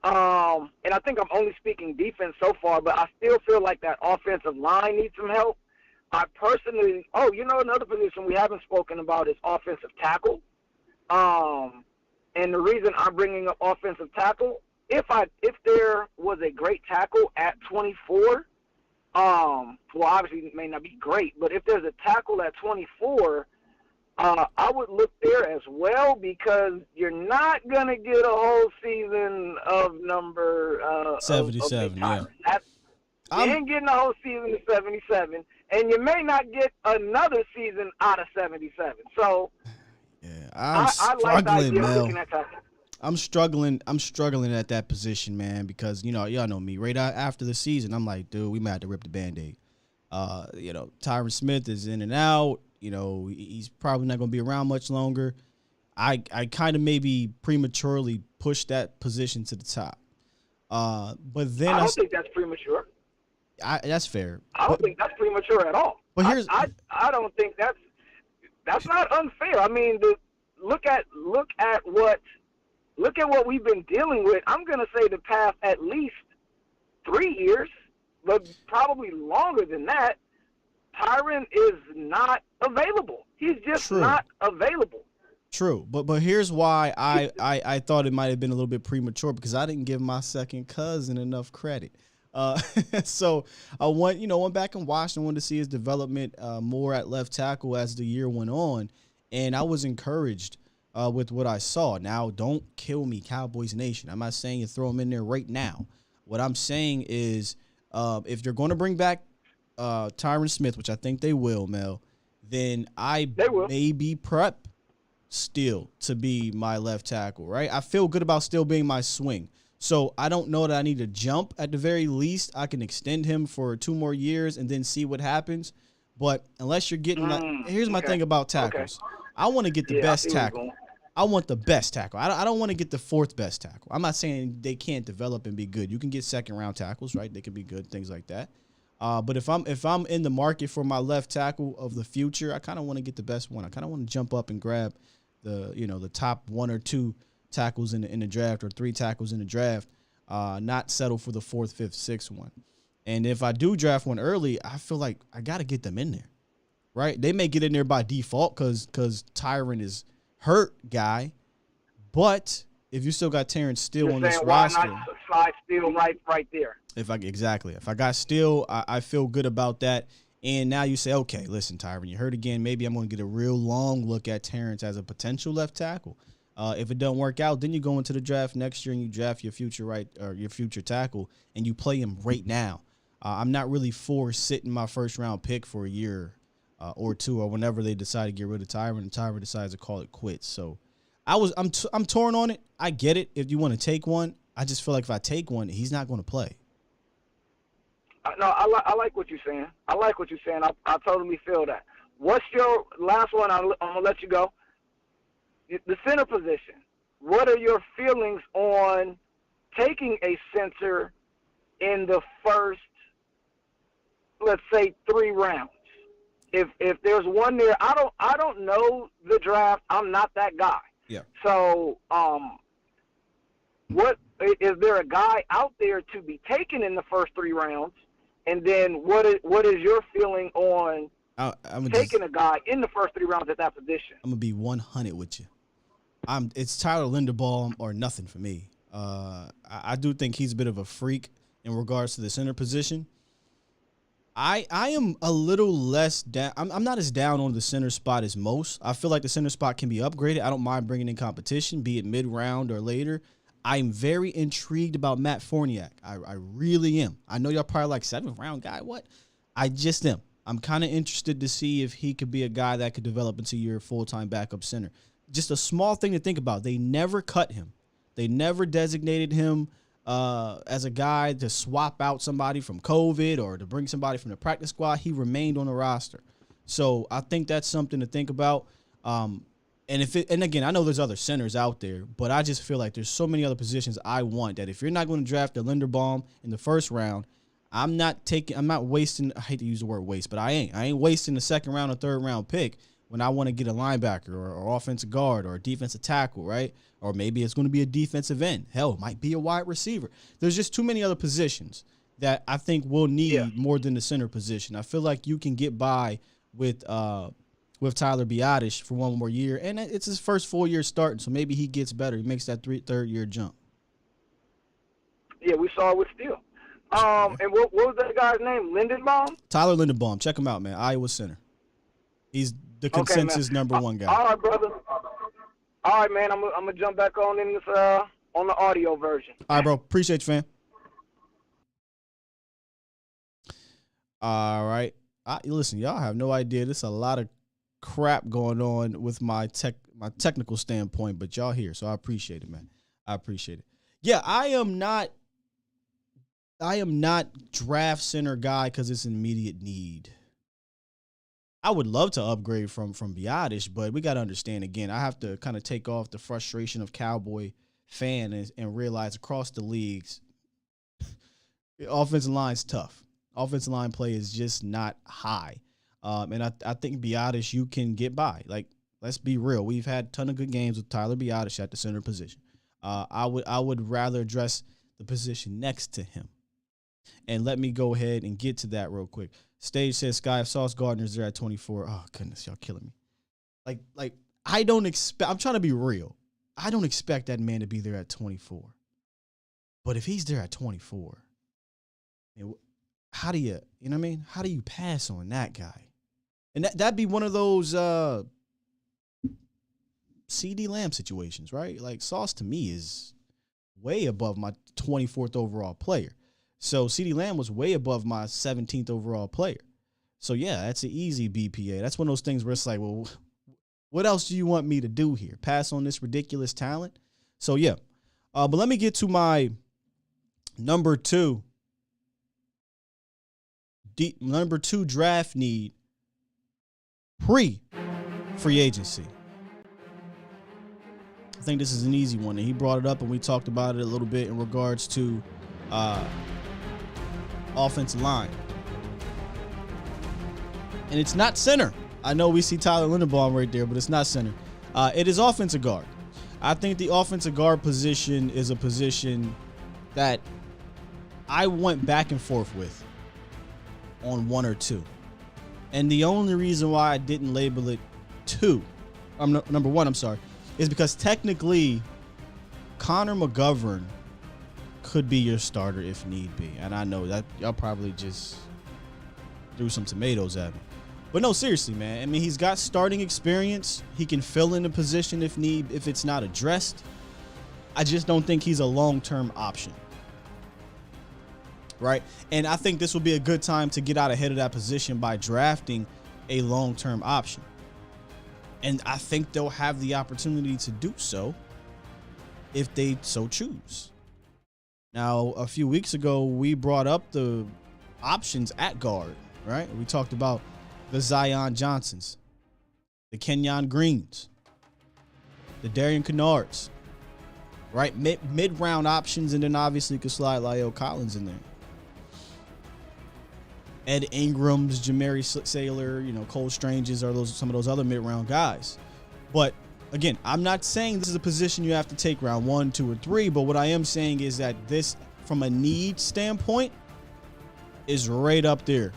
And I think I'm only speaking defense so far, but I still feel like that offensive line needs some help. I personally, another position we haven't spoken about is offensive tackle. And the reason I'm bringing up offensive tackle, if there was a great tackle at 24, well, obviously it may not be great, but if there's a tackle at 24, I would look there as well because you're not going to get a whole season of number 77, you ain't getting a whole season of 77, and you may not get another season out of 77. So I'm struggling, Mel. I'm struggling at that position, man, because, y'all know me. Right after the season, I'm like, dude, we might have to rip the Band-Aid. Tyron Smith is in and out. He's probably not going to be around much longer. I kind of maybe prematurely pushed that position to the top. But then I don't think that's premature. That's fair. I don't think that's premature at all. But here's I don't think that's not unfair. I mean, look at what we've been dealing with. I'm going to say the past at least 3 years, but probably longer than that. Tyron is not available. He's just not available. True, but here's why I thought it might have been a little bit premature because I didn't give my second cousin enough credit. So I went back and watched and wanted to see his development more at left tackle as the year went on, and I was encouraged with what I saw. Now, don't kill me, Cowboys Nation. I'm not saying you throw him in there right now. What I'm saying is, if you're going to bring back Tyron Smith, which I think they will, Mel, then I may be prep still to be my left tackle, right? I feel good about still being my swing. So I don't know that I need to jump. At the very least, I can extend him for 2 more years and then see what happens. But unless you're getting here's my thing about tackles. Okay. I want to get the best tackle. I want the best tackle. I don't want to get the 4th best tackle. I'm not saying they can't develop and be good. You can get 2nd-round tackles, right? They can be good, things like that. But if I'm in the market for my left tackle of the future, I kind of want to get the best one. I kind of want to jump up and grab the top 1 or 2 tackles in the draft, or 3 tackles in the draft, not settle for the 4th, 5th, 6th one. And if I do draft one early, I feel like I got to get them in there, right? They may get in there by default because Tyron is hurt guy, but if you still got Terrence Steele on this roster, why not slide Steele right there? If I got Steele, I feel good about that. And now you say, okay, listen, Tyron, you hurt again. Maybe I'm going to get a real long look at Terrence as a potential left tackle. If it don't work out, then you go into the draft next year and you draft your future tackle, and you play him right now. I'm not really for sitting my 1st-round pick for a year or 2, or whenever they decide to get rid of Tyron, and Tyron decides to call it quits. So I'm torn on it. I get it if you want to take one. I just feel like if I take one, he's not going to play. No, I like what you're saying. I totally feel that. What's your last one? I'm gonna let you go. The center position. What are your feelings on taking a center in the first, let's say, 3 rounds? If there's one there, I don't know the draft. I'm not that guy. Yeah. So, what is there a guy out there to be taken in the first 3 rounds? And then what is your feeling on taking a guy in the first 3 rounds at that position? I'm gonna be 100 with you. It's Tyler Linderbaum or nothing for me. I do think he's a bit of a freak in regards to the center position. I am a little less down. I'm not as down on the center spot as most. I feel like the center spot can be upgraded. I don't mind bringing in competition, be it mid-round or later. I'm very intrigued about Matt Forniak. I really am. I know y'all probably like 7th-round guy. What? I just am. I'm kind of interested to see if he could be a guy that could develop into your full-time backup center. Just a small thing to think about. They never cut him. They never designated him as a guy to swap out somebody from COVID or to bring somebody from the practice squad. He remained on the roster. So I think that's something to think about. And again, I know there's other centers out there, but I just feel like there's so many other positions I want that if you're not going to draft a Linderbaum in the 1st round, I'm not wasting, I hate to use the word waste, but I ain't wasting the 2nd round or 3rd round pick when I want to get a linebacker or offensive guard or a defensive tackle, right? Or maybe it's going to be a defensive end. Hell, it might be a wide receiver. There's just too many other positions that I think we'll need more than the center position. I feel like you can get by with Tyler Biadasz for 1 more year, and it's his first full year starting, so maybe he gets better. He makes that 3rd year jump. Yeah, we saw it with Steele. And what was that guy's name? Lindenbaum? Tyler Linderbaum. Check him out, man. Iowa center. He's the consensus number 1 guy. All right, brother. All right, man. I'm gonna jump back on in this on the audio version. All right, bro. Appreciate you, fam. All right. Listen, y'all have no idea. There's a lot of crap going on with my technical standpoint, but y'all here, so I appreciate it, man. I appreciate it. Yeah, I am not draft center guy because it's an immediate need. I would love to upgrade from Biadasz, but we got to understand, again, I have to kind of take off the frustration of Cowboy fan and realize across the leagues, the offensive line's tough. Offensive line play is just not high. And I think Biadasz, you can get by. Like, let's be real. We've had a ton of good games with Tyler Biadasz at the center position. I would rather address the position next to him. And let me go ahead and get to that real quick. Stage says, Sky, if Sauce Gardner's there at 24, oh, goodness, y'all killing me. Like I don't expect – I'm trying to be real. I don't expect that man to be there at 24. But if he's there at 24, how do you know what I mean? How do you pass on that guy? And that'd be one of those CD Lamb situations, right? Like Sauce to me is way above my 24th overall player. So CD Lamb was way above my 17th overall player. So yeah, that's an easy BPA. That's one of those things where it's like, well, what else do you want me to do here? Pass on this ridiculous talent? So yeah. But let me get to my number two draft need pre-free agency. I think this is an easy one, and he brought it up, and we talked about it a little bit in regards to offensive line. And it's not center. I know we see Tyler Linderbaum right there, but it's not center. It is offensive guard. I think the offensive guard position is a position that I went back and forth with on one or two. And the only reason why I didn't label it number one, is because technically Connor McGovern could be your starter if need be. And I know that y'all probably just threw some tomatoes at me. But no, seriously, man. I mean, he's got starting experience. He can fill in a position if it's not addressed. I just don't think he's a long-term option. Right? And I think this will be a good time to get out ahead of that position by drafting a long-term option. And I think they'll have the opportunity to do so if they so choose. Now, a few weeks ago, we brought up the options at guard, right? We talked about the Zion Johnsons, the Kenyon Greens, the Darian Kennards, right? Mid-round options, and then obviously you could slide La'el Collins in there. Ed Ingram's, Jamari Saylor, Cole Strange's are some of those other mid-round guys. But again, I'm not saying this is a position you have to take round 1, 2, or 3, but what I am saying is that this, from a need standpoint, is right up there.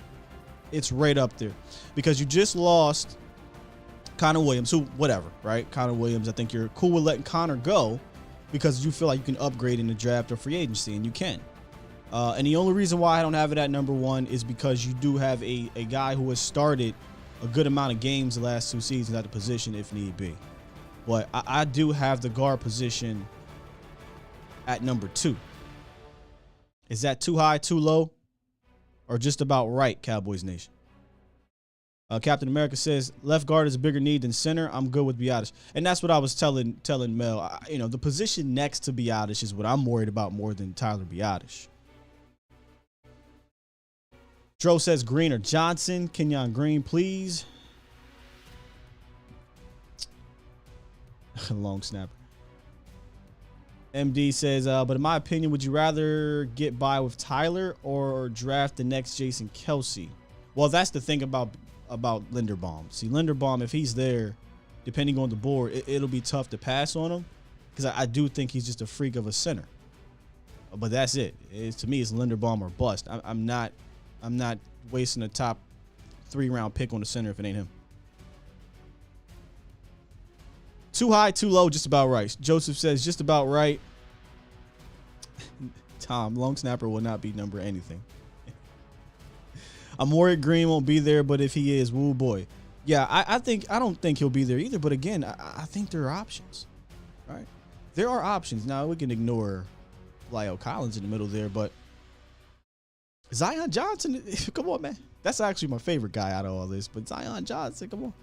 It's right up there. Because you just lost Connor Williams, who, whatever, right? Connor Williams, I think you're cool with letting Connor go because you feel like you can upgrade in the draft or free agency, and you can. And the only reason why I don't have it at number 1 is because you do have a guy who has started a good amount of games the last 2 seasons at the position if need be. But I do have the guard position at number 2. Is that too high, too low, or just about right, Cowboys Nation? Captain America says left guard is a bigger need than center. I'm good with Biotish. And that's what I was telling Mel. The position next to Biotish is what I'm worried about more than Tyler Biotish. Dro says Green or Johnson. Kenyon Green, please. Long snapper. MD says, but in my opinion, would you rather get by with Tyler or draft the next Jason Kelce? Well, that's the thing about Linderbaum. See, Linderbaum, if he's there, depending on the board, it'll be tough to pass on him because I do think he's just a freak of a center. But that's it. To me, it's Linderbaum or bust. I'm not wasting a top 3-round pick on the center if it ain't him. Too high, too low, just about right. Joseph says just about right. Tom, long snapper will not be number anything. I'm worried Green won't be there, but if he is, woo boy. Yeah, I don't think he'll be there either. But again, I think there are options, right? There are options. Now we can ignore La'el Collins in the middle there, but Zion Johnson, come on, man. That's actually my favorite guy out of all this. But Zion Johnson, come on.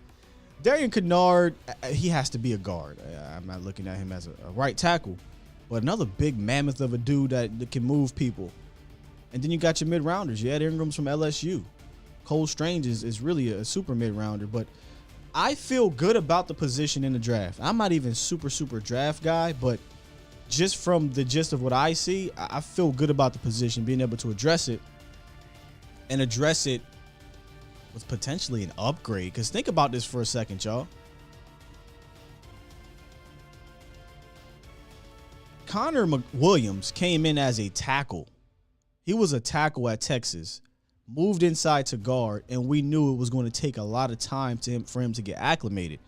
Darian Kennard, he has to be a guard. I'm not looking at him as a right tackle, but another big mammoth of a dude that can move people. And then you got your mid-rounders. You had Ingram's from LSU. Cole Strange is really a super mid-rounder. But I feel good about the position in the draft. I'm not even super draft guy, but just from the gist of what I see, I feel good about the position, being able to address it and address it with potentially an upgrade. Because think about this for a second, y'all. Connor Williams came in as a tackle. He was a tackle at Texas, moved inside to guard, and we knew it was going to take a lot of time for him to get acclimated.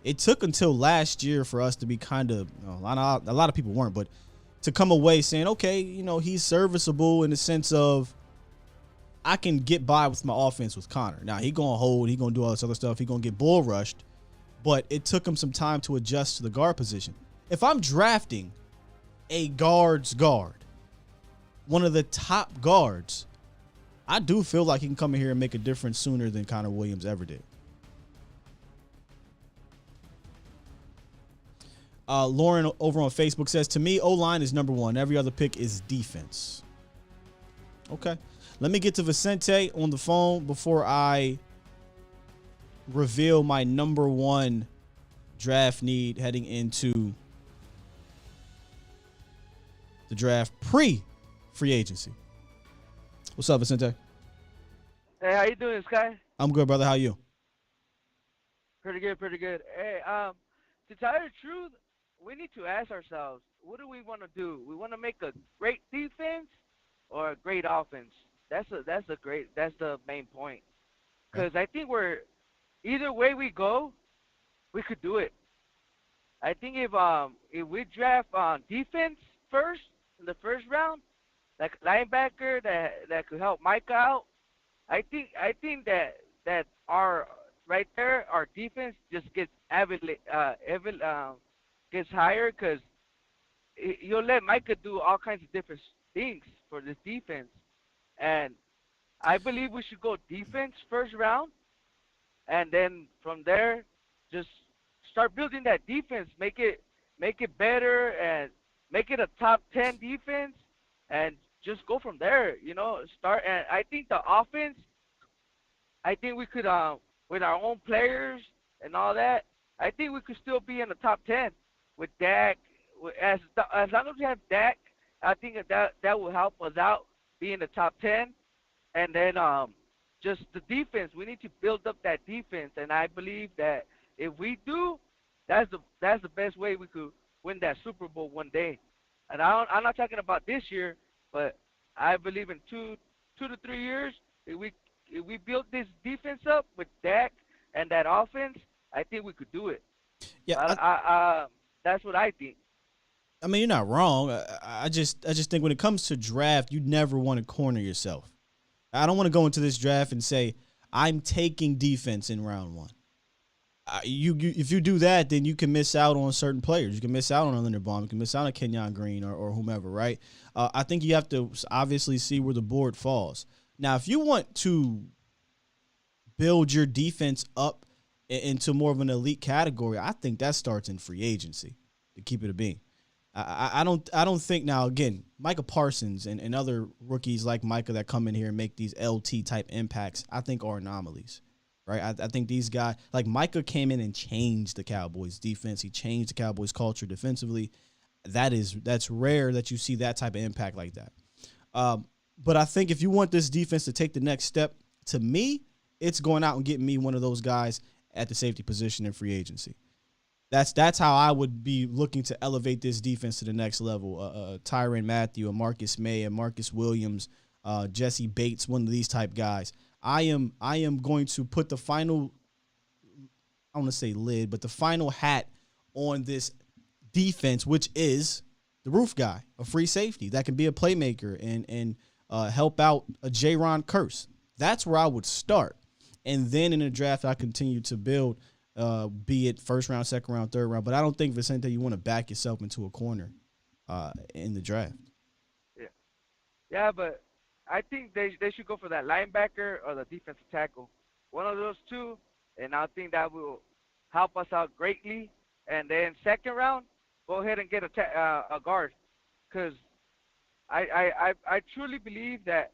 It took until last year for us to be kind of, a lot of people weren't, but to come away saying, okay, he's serviceable in the sense of I can get by with my offense with Connor. Now, he going to hold. He going to do all this other stuff. He going to get bull rushed. But it took him some time to adjust to the guard position. If I'm drafting a guard's guard, one of the top guards, I do feel like he can come in here and make a difference sooner than Connor Williams ever did. Lauren over on Facebook says, to me, O-line is number one. Every other pick is defense. Okay. Let me get to Vicente on the phone before I reveal my number one draft need heading into the draft pre-free agency. What's up, Vicente? Hey, how you doing, Sky? I'm good, brother. How you? Pretty good, pretty good. Hey, to tell you the truth, we need to ask ourselves, what do we want to do? We want to make a great defense or a great offense? That's the main point. Because I think either way we go, we could do it. I think if we draft defense first in the first round, like linebacker that could help Micah out, I think that our right there, our defense just gets gets higher because you'll let Micah do all kinds of different things for this defense. And I believe we should go defense first round, and then from there, just start building that defense, make it better, and make it a top 10 defense, and just go from there. Start. And I think the offense, I think we could with our own players and all that, I think we could still be in the top 10 with Dak. As long as we have Dak, I think that will help us out be in the top 10. And then just the defense, we need to build up that defense. And I believe that if we do, that's the best way we could win that Super Bowl one day. And I'm not talking about this year, but I believe in 2 to 3 years, if we build this defense up with Dak and that offense, I think we could do it. Yeah, that's what I think. I mean, you're not wrong. I just think when it comes to draft, you never want to corner yourself. I don't want to go into this draft and say I'm taking defense in round one. If you do that, then you can miss out on certain players. You can miss out on a Leonard Baum. You can miss out on Kenyon Green or whomever, right? I think you have to obviously see where the board falls. Now, if you want to build your defense up into more of an elite category, I think that starts in free agency, to keep it a bean. I don't think now, again, Micah Parsons and other rookies like Micah that come in here and make these LT type impacts, I think are anomalies, right? I think these guys, like Micah came in and changed the Cowboys defense. He changed the Cowboys culture defensively. That's rare that you see that type of impact like that. But I think if you want this defense to take the next step, to me, it's going out and getting me one of those guys at the safety position in free agency. That's how I would be looking to elevate this defense to the next level. Tyrann Mathieu, a Marcus May, a Marcus Williams, Jesse Bates, one of these type guys. I am going to put the final, I don't want to say lid, but the final hat on this defense, which is the roof guy, a free safety that can be a playmaker and help out a Jaron Curse. That's where I would start. And then in the draft, I continue to build, be it first round, second round, third round. But I don't think, Vicente, you want to back yourself into a corner in the draft. Yeah, but I think they should go for that linebacker or the defensive tackle. One of those two, and I think that will help us out greatly. And then second round, go ahead and get a guard, because I truly believe that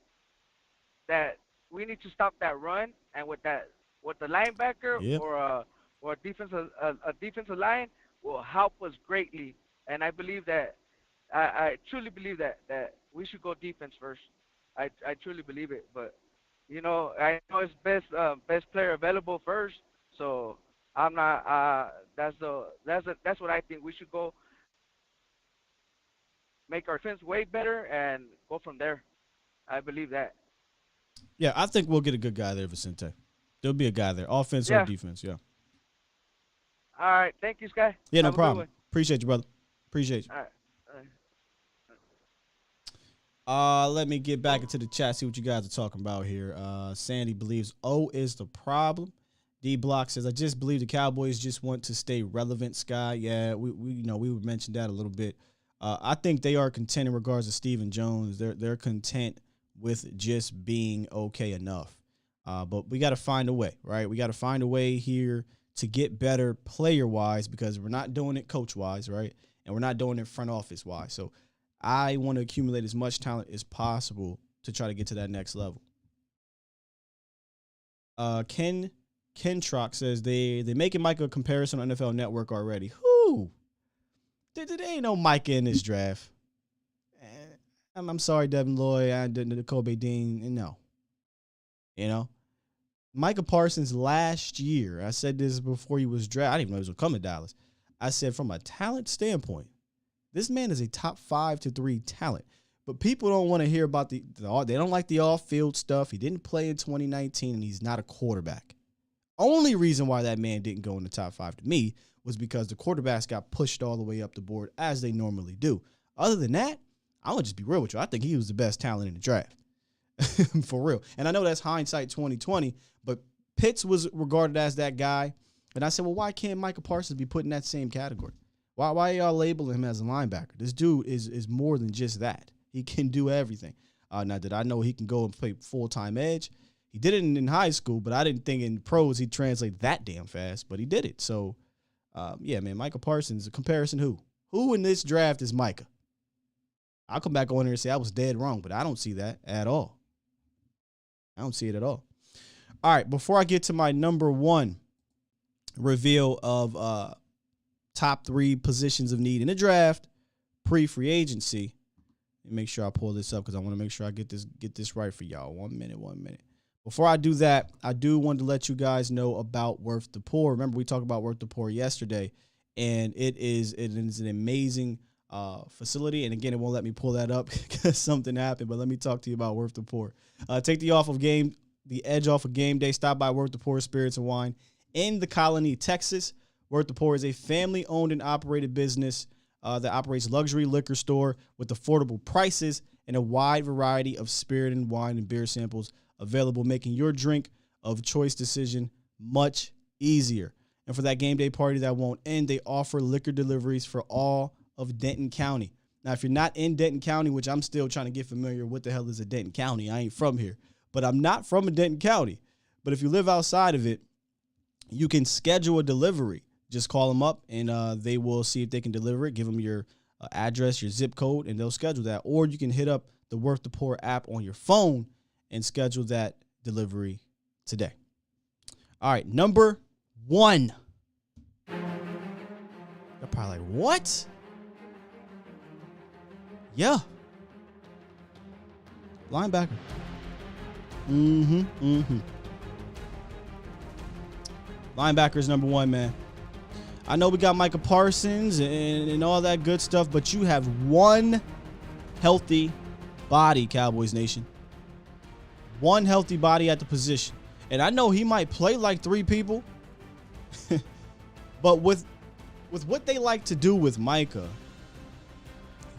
we need to stop that run, and with the linebacker or a defensive line will help us greatly. And I believe that I truly believe that we should go defense first. I truly believe it, but I know it's best player available first, so I'm not. That's what I think. We should go make our defense way better and go from there. I believe that. Yeah, I think we'll get a good guy there, Vicente. There'll be a guy there, offense or defense. Yeah. All right, thank you, Sky. Yeah, no problem. Appreciate you, brother. Appreciate you. All right. Let me get back into the chat, see what you guys are talking about here. Sandy believes O is the problem. D Block says, I just believe the Cowboys just want to stay relevant, Sky. Yeah, we would mention that a little bit. I think they are content in regards to Stephen Jones. They're content with just being okay enough. But we got to find a way, right? We got to find a way here to get better player-wise because we're not doing it coach-wise, right? And we're not doing it front office-wise. So I want to accumulate as much talent as possible to try to get to that next level. Ken Trock says they making Micah a comparison on NFL Network already. Who? There ain't no Micah in this draft. I'm sorry, Devin Lloyd and Kobe Dean. No. You know? Micah Parsons last year, I said this before he was drafted. I didn't even know he was going to come to Dallas. I said from a talent standpoint, this man is a top 5 to 3 talent. But people don't want to hear about they don't like the off-field stuff. He didn't play in 2019, and he's not a quarterback. Only reason why that man didn't go in the top 5 to me was because the quarterbacks got pushed all the way up the board as they normally do. Other than that, I'm going to just be real with you. I think he was the best talent in the draft. For real. And I know that's hindsight 2020, but Pitts was regarded as that guy. And I said, well, why can't Micah Parsons be put in that same category? Why y'all label him as a linebacker? This dude is more than just that. He can do everything. Now, did I know he can go and play full-time edge? He did it in high school, but I didn't think in pros he'd translate that damn fast, but he did it. So, yeah, man, Micah Parsons, a comparison who? Who in this draft is Micah? I'll come back on here and say I was dead wrong, but I don't see that at all. I don't see it at all. All right, before I get to my number one reveal of top 3 positions of need in the draft, pre-free agency, and make sure I pull this up because I want to make sure I get this right for y'all. 1 minute. Before I do that, I do want to let you guys know about Worth the Poor. Remember, we talked about Worth the Poor yesterday, and it is an amazing facility. And again, it won't let me pull that up because something happened. But let me talk to you about Worth the Poor. Take the edge off of game day. Stop by Worth the Poor Spirits and Wine in the Colony, Texas. Worth the Poor is a family-owned and operated business that operates luxury liquor store with affordable prices and a wide variety of spirit and wine and beer samples available, making your drink of choice decision much easier. And for that game day party that won't end, they offer liquor deliveries for all of Denton County. Now, if you're not in Denton County, which I'm still trying to get familiar with, what the hell is a Denton County? I ain't from here, but I'm not from a Denton County. But if you live outside of it, you can schedule a delivery. Just call them up, and they will see if they can deliver it. Give them your address, your zip code, and they'll schedule that. Or you can hit up the Worth the Poor app on your phone and schedule that delivery today. All right, number 1. You're probably like, what? Yeah. Linebacker. Linebacker is number 1, man. I know we got Micah Parsons and all that good stuff, but you have one healthy body, Cowboys Nation. One healthy body at the position. And I know he might play like 3 people, but with what they like to do with Micah,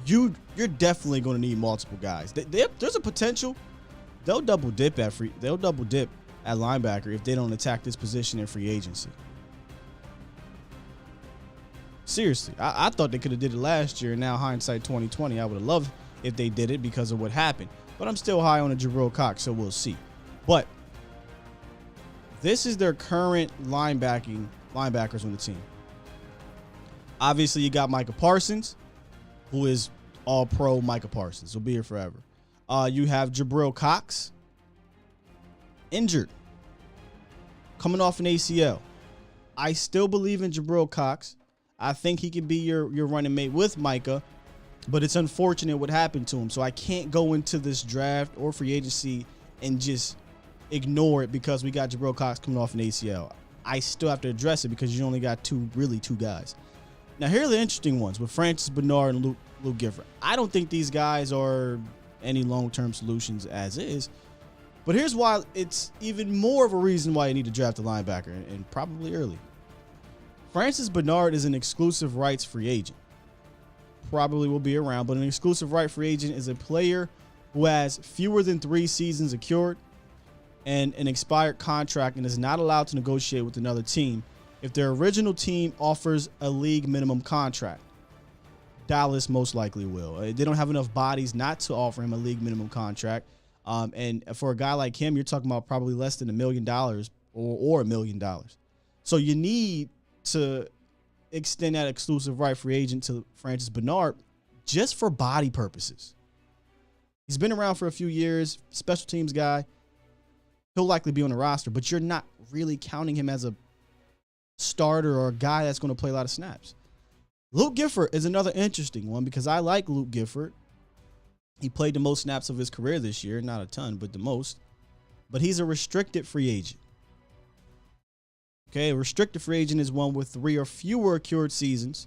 you're definitely going to need multiple guys. There's a potential they'll double dip at linebacker if they don't attack this position in free agency. Seriously, I thought they could have did it last year, and now hindsight 2020, I would have loved if they did it because of what happened. But I'm still high on a Jabril Cox, so we'll see. But this is their current linebackers on the team. Obviously, you got Micah Parsons, who is all-pro Micah Parsons. He'll be here forever. You have Jabril Cox, injured, coming off an ACL. I still believe in Jabril Cox. I think he can be your running mate with Micah, but it's unfortunate what happened to him. So I can't go into this draft or free agency and just ignore it because we got Jabril Cox coming off an ACL. I still have to address it because you only got two guys. Now, here are the interesting ones with Francis Bernard and Luke Gifford. I don't think these guys are any long-term solutions as is, but here's why it's even more of a reason why you need to draft a linebacker, and probably early. Francis Bernard is an exclusive rights free agent. Probably will be around, but an exclusive right free agent is a player who has fewer than 3 seasons secured and an expired contract and is not allowed to negotiate with another team if their original team offers a league minimum contract. Dallas most likely will. They don't have enough bodies not to offer him a league minimum contract. And for a guy like him, you're talking about probably less than $1 million or $1 million. So you need to extend that exclusive right free agent to Francis Bernard just for body purposes. He's been around for a few years, special teams guy. He'll likely be on the roster, but you're not really counting him as a starter or a guy that's going to play a lot of snaps. Luke Gifford is another interesting one because I like Luke Gifford. He played the most snaps of his career this year, not a ton, but the most. But he's a restricted free agent. Okay, a restricted free agent is one with 3 or fewer accrued seasons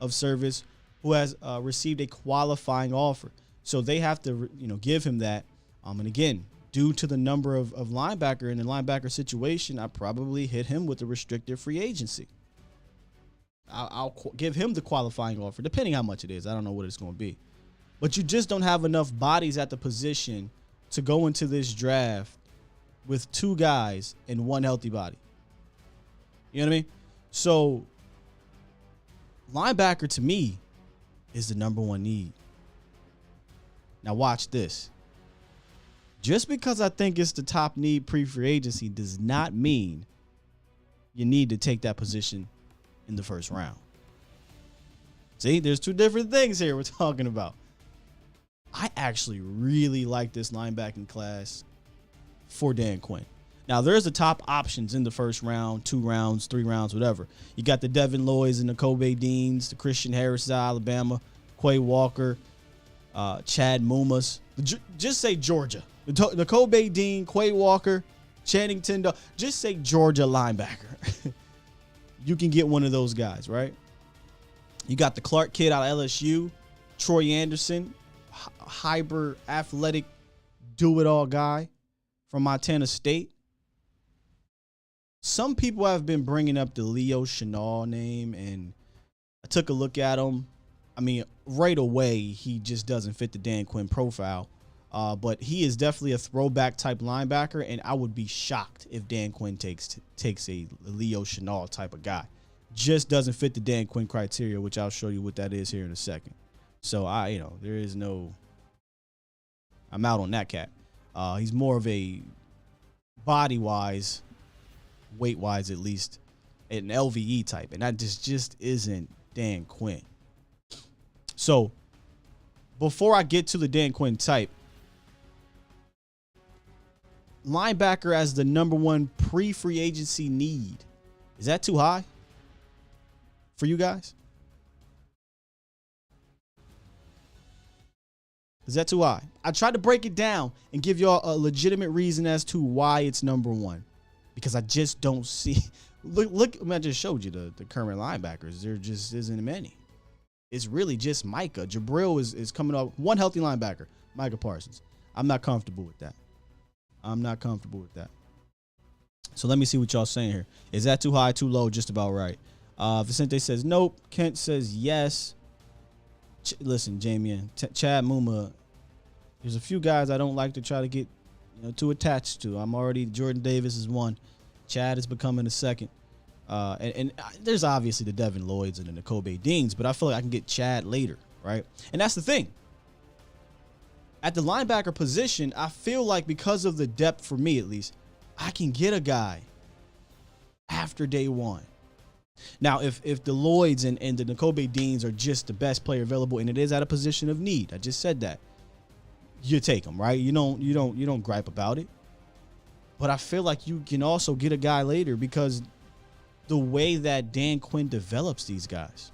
of service who has received a qualifying offer. So they have to, give him that. And again, due to the number of linebacker in the linebacker situation, I probably hit him with a restricted free agency. I'll give him the qualifying offer, depending how much it is. I don't know what it's going to be. But you just don't have enough bodies at the position to go into this draft with 2 guys and 1 healthy body. You know what I mean? So, linebacker to me is the number 1 need. Now watch this. Just because I think it's the top need pre-free agency does not mean you need to take that position in the first round. See, there's 2 different things here we're talking about. I actually really like this linebacking class for Dan Quinn. Now, there's the top options in the first round, 2 rounds, 3 rounds, whatever. You got the Devin Lloyds and the Kobe Deans, the Christian Harris of Alabama, Quay Walker, Chad Mumas. Just say Georgia. The Kobe Dean, Quay Walker, Channing Tindall. Just say Georgia linebacker. You can get one of those guys, right? You got the Clark kid out of LSU, Troy Anderson, hyper athletic, do-it-all guy from Montana State. Some people have been bringing up the Leo Chenal name, and I took a look at him. I mean, right away, he just doesn't fit the Dan Quinn profile. But he is definitely a throwback type linebacker, and I would be shocked if Dan Quinn takes a Leo Chenal type of guy. Just doesn't fit the Dan Quinn criteria, which I'll show you what that is here in a second. So there is no, I'm out on that cat. He's more of a body-wise, weight-wise at least, an LVE type, and that just isn't Dan Quinn. So before I get to the Dan Quinn type, linebacker as the number 1 pre-free agency need. Is that too high for you guys? Is that too high? I tried to break it down and give y'all a legitimate reason as to why it's number 1. Because I just don't see. Look, I just showed you the current linebackers. There just isn't many. It's really just Micah. Jabril is coming up. 1 healthy linebacker, Micah Parsons. I'm not comfortable with that. So let me see what y'all saying here. Is that too high, too low? Just about right. Vicente says nope. Kent says yes. Listen, Jamie, Chad Muma. There's a few guys I don't like to try to get too attached to. I'm already, Jordan Davis is 1. Chad is becoming a 2nd. And there's obviously the Devin Lloyds and the Kobe Deans, but I feel like I can get Chad later, right? And that's the thing. At the linebacker position, I feel like because of the depth, for me at least, I can get a guy after day 1. Now, if the Lloyds and the Nakobe Deans are just the best player available, and it is at a position of need, I just said that, you take them, right? You don't gripe about it. But I feel like you can also get a guy later because the way that Dan Quinn develops these guys.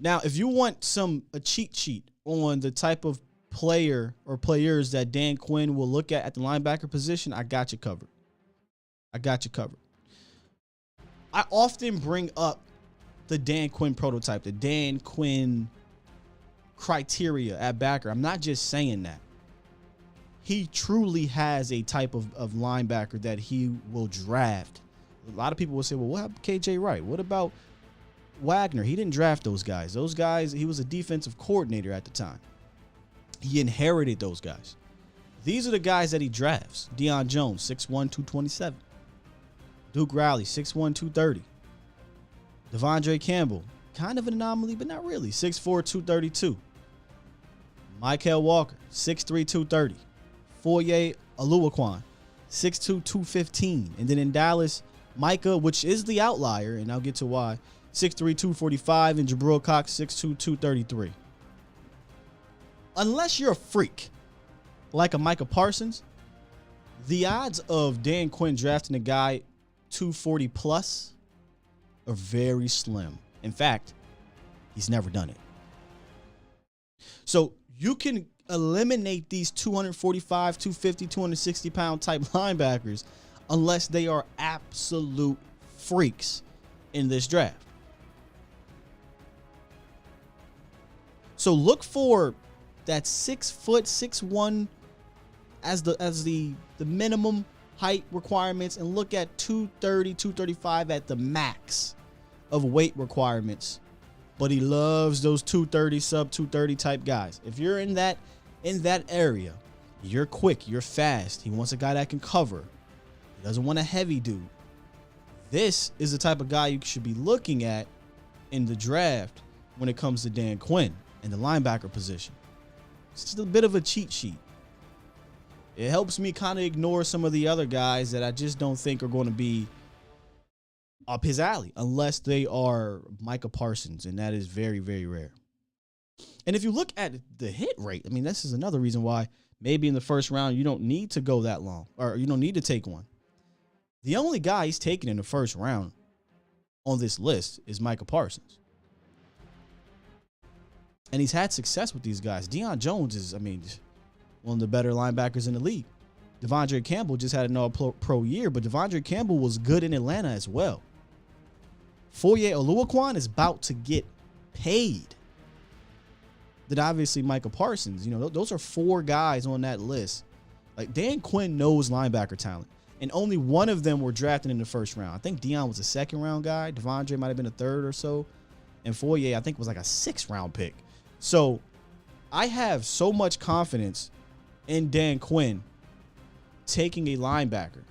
Now, if you want a cheat sheet on the type of player or players that Dan Quinn will look at the linebacker position, I got you covered. I often bring up the Dan Quinn prototype, the Dan Quinn criteria at backer. I'm not just saying that. He truly has a type of linebacker that he will draft. A lot of people will say, well, what happened to KJ Wright? What about Wagner, he didn't draft those guys. Those guys, he was a defensive coordinator at the time. He inherited those guys. These are the guys that he drafts. Deion Jones, 6'1", 227. Duke Riley, 6'1", 230. Devondre Campbell, kind of an anomaly, but not really, 6'4", 232. Michael Walker, 6'3", 230. Foye Oluwaquan, 6'2", 215. And then in Dallas, Micah, which is the outlier, and I'll get to why, 6'3", 245. And Jabril Cox, 6'2", 233. Unless you're a freak, like a Micah Parsons, the odds of Dan Quinn drafting a guy 240 plus are very slim. In fact, he's never done it. So you can eliminate these 245, 250, 260 pound type linebackers unless they are absolute freaks in this draft. So look for that 6 foot, 6'1" as the minimum height requirements, and look at 230, 235 at the max of weight requirements. But he loves those 230, sub 230 type guys. If you're in that area, you're quick, you're fast. He wants a guy that can cover. He doesn't want a heavy dude. This is the type of guy you should be looking at in the draft when it comes to Dan Quinn in the linebacker position. It's just a bit of a cheat sheet. It helps me kind of ignore some of the other guys that I just don't think are going to be up his alley unless they are Micah Parsons, and that is very, very rare. And if you look at the hit rate, I mean, this is another reason why maybe in the first round you don't need to go that long, or you don't need to take one. The only guy he's taken in the first round on this list is Micah Parsons. And he's had success with these guys. Deion Jones is, I mean, one of the better linebackers in the league. Devondre Campbell just had an all-pro year, but Devondre Campbell was good in Atlanta as well. Foye Oluwaquan is about to get paid. Then obviously Micah Parsons. You know, those are 4 guys on that list. Like, Dan Quinn knows linebacker talent, and only one of them were drafted in the first round. I think Deion was a second-round guy. Devondre might have been a third or so. And Foye, I think, was like a 6th-round pick. So I have so much confidence in Dan Quinn taking a linebacker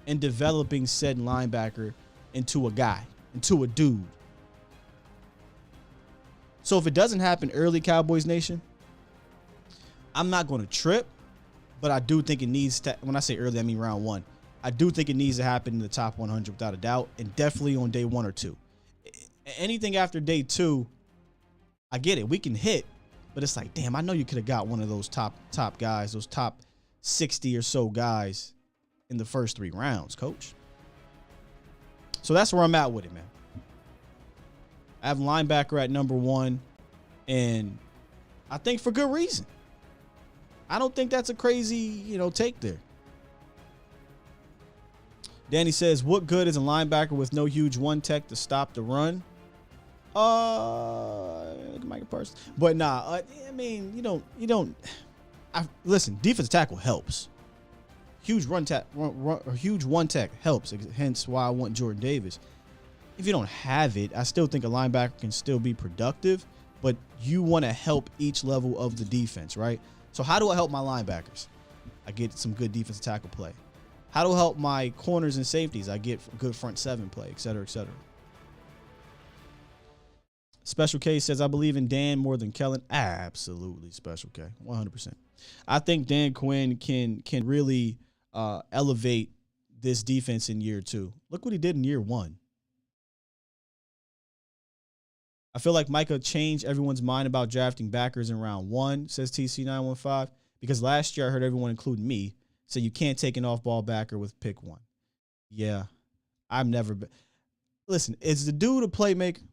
and developing said linebacker into a guy, into a dude. So if it doesn't happen early, Cowboys Nation, I'm not going to trip, but I do think it needs to, when I say early, I mean round 1. I do think it needs to happen in the top 100 without a doubt, and definitely on day 1 or 2. Anything after day 2, I get it. We can hit, but it's like, damn, I know you could have got one of those top guys, those top 60 or so guys in the first 3 rounds, coach. So that's where I'm at with it, man. I have linebacker at number 1, and I think for good reason. I don't think that's a crazy, take there. Danny says, what good is a linebacker with no huge one tech to stop the run? Micah Parsons. But nah, I mean, you don't. Listen, defensive tackle helps. Huge huge one tech helps. Hence why I want Jordan Davis. If you don't have it, I still think a linebacker can still be productive, but you want to help each level of the defense, right? So how do I help my linebackers? I get some good defensive tackle play. How do I help my corners and safeties? I get good front 7 play, et cetera, et cetera. Special K says, I believe in Dan more than Kellen. Absolutely, Special K, 100%. I think Dan Quinn can really elevate this defense in year 2. Look what he did in year 1. I feel like Micah changed everyone's mind about drafting backers in round 1, says TC915, because last year I heard everyone, including me, say you can't take an off-ball backer with pick 1. Yeah, I've never been. Listen, is the dude a playmaker?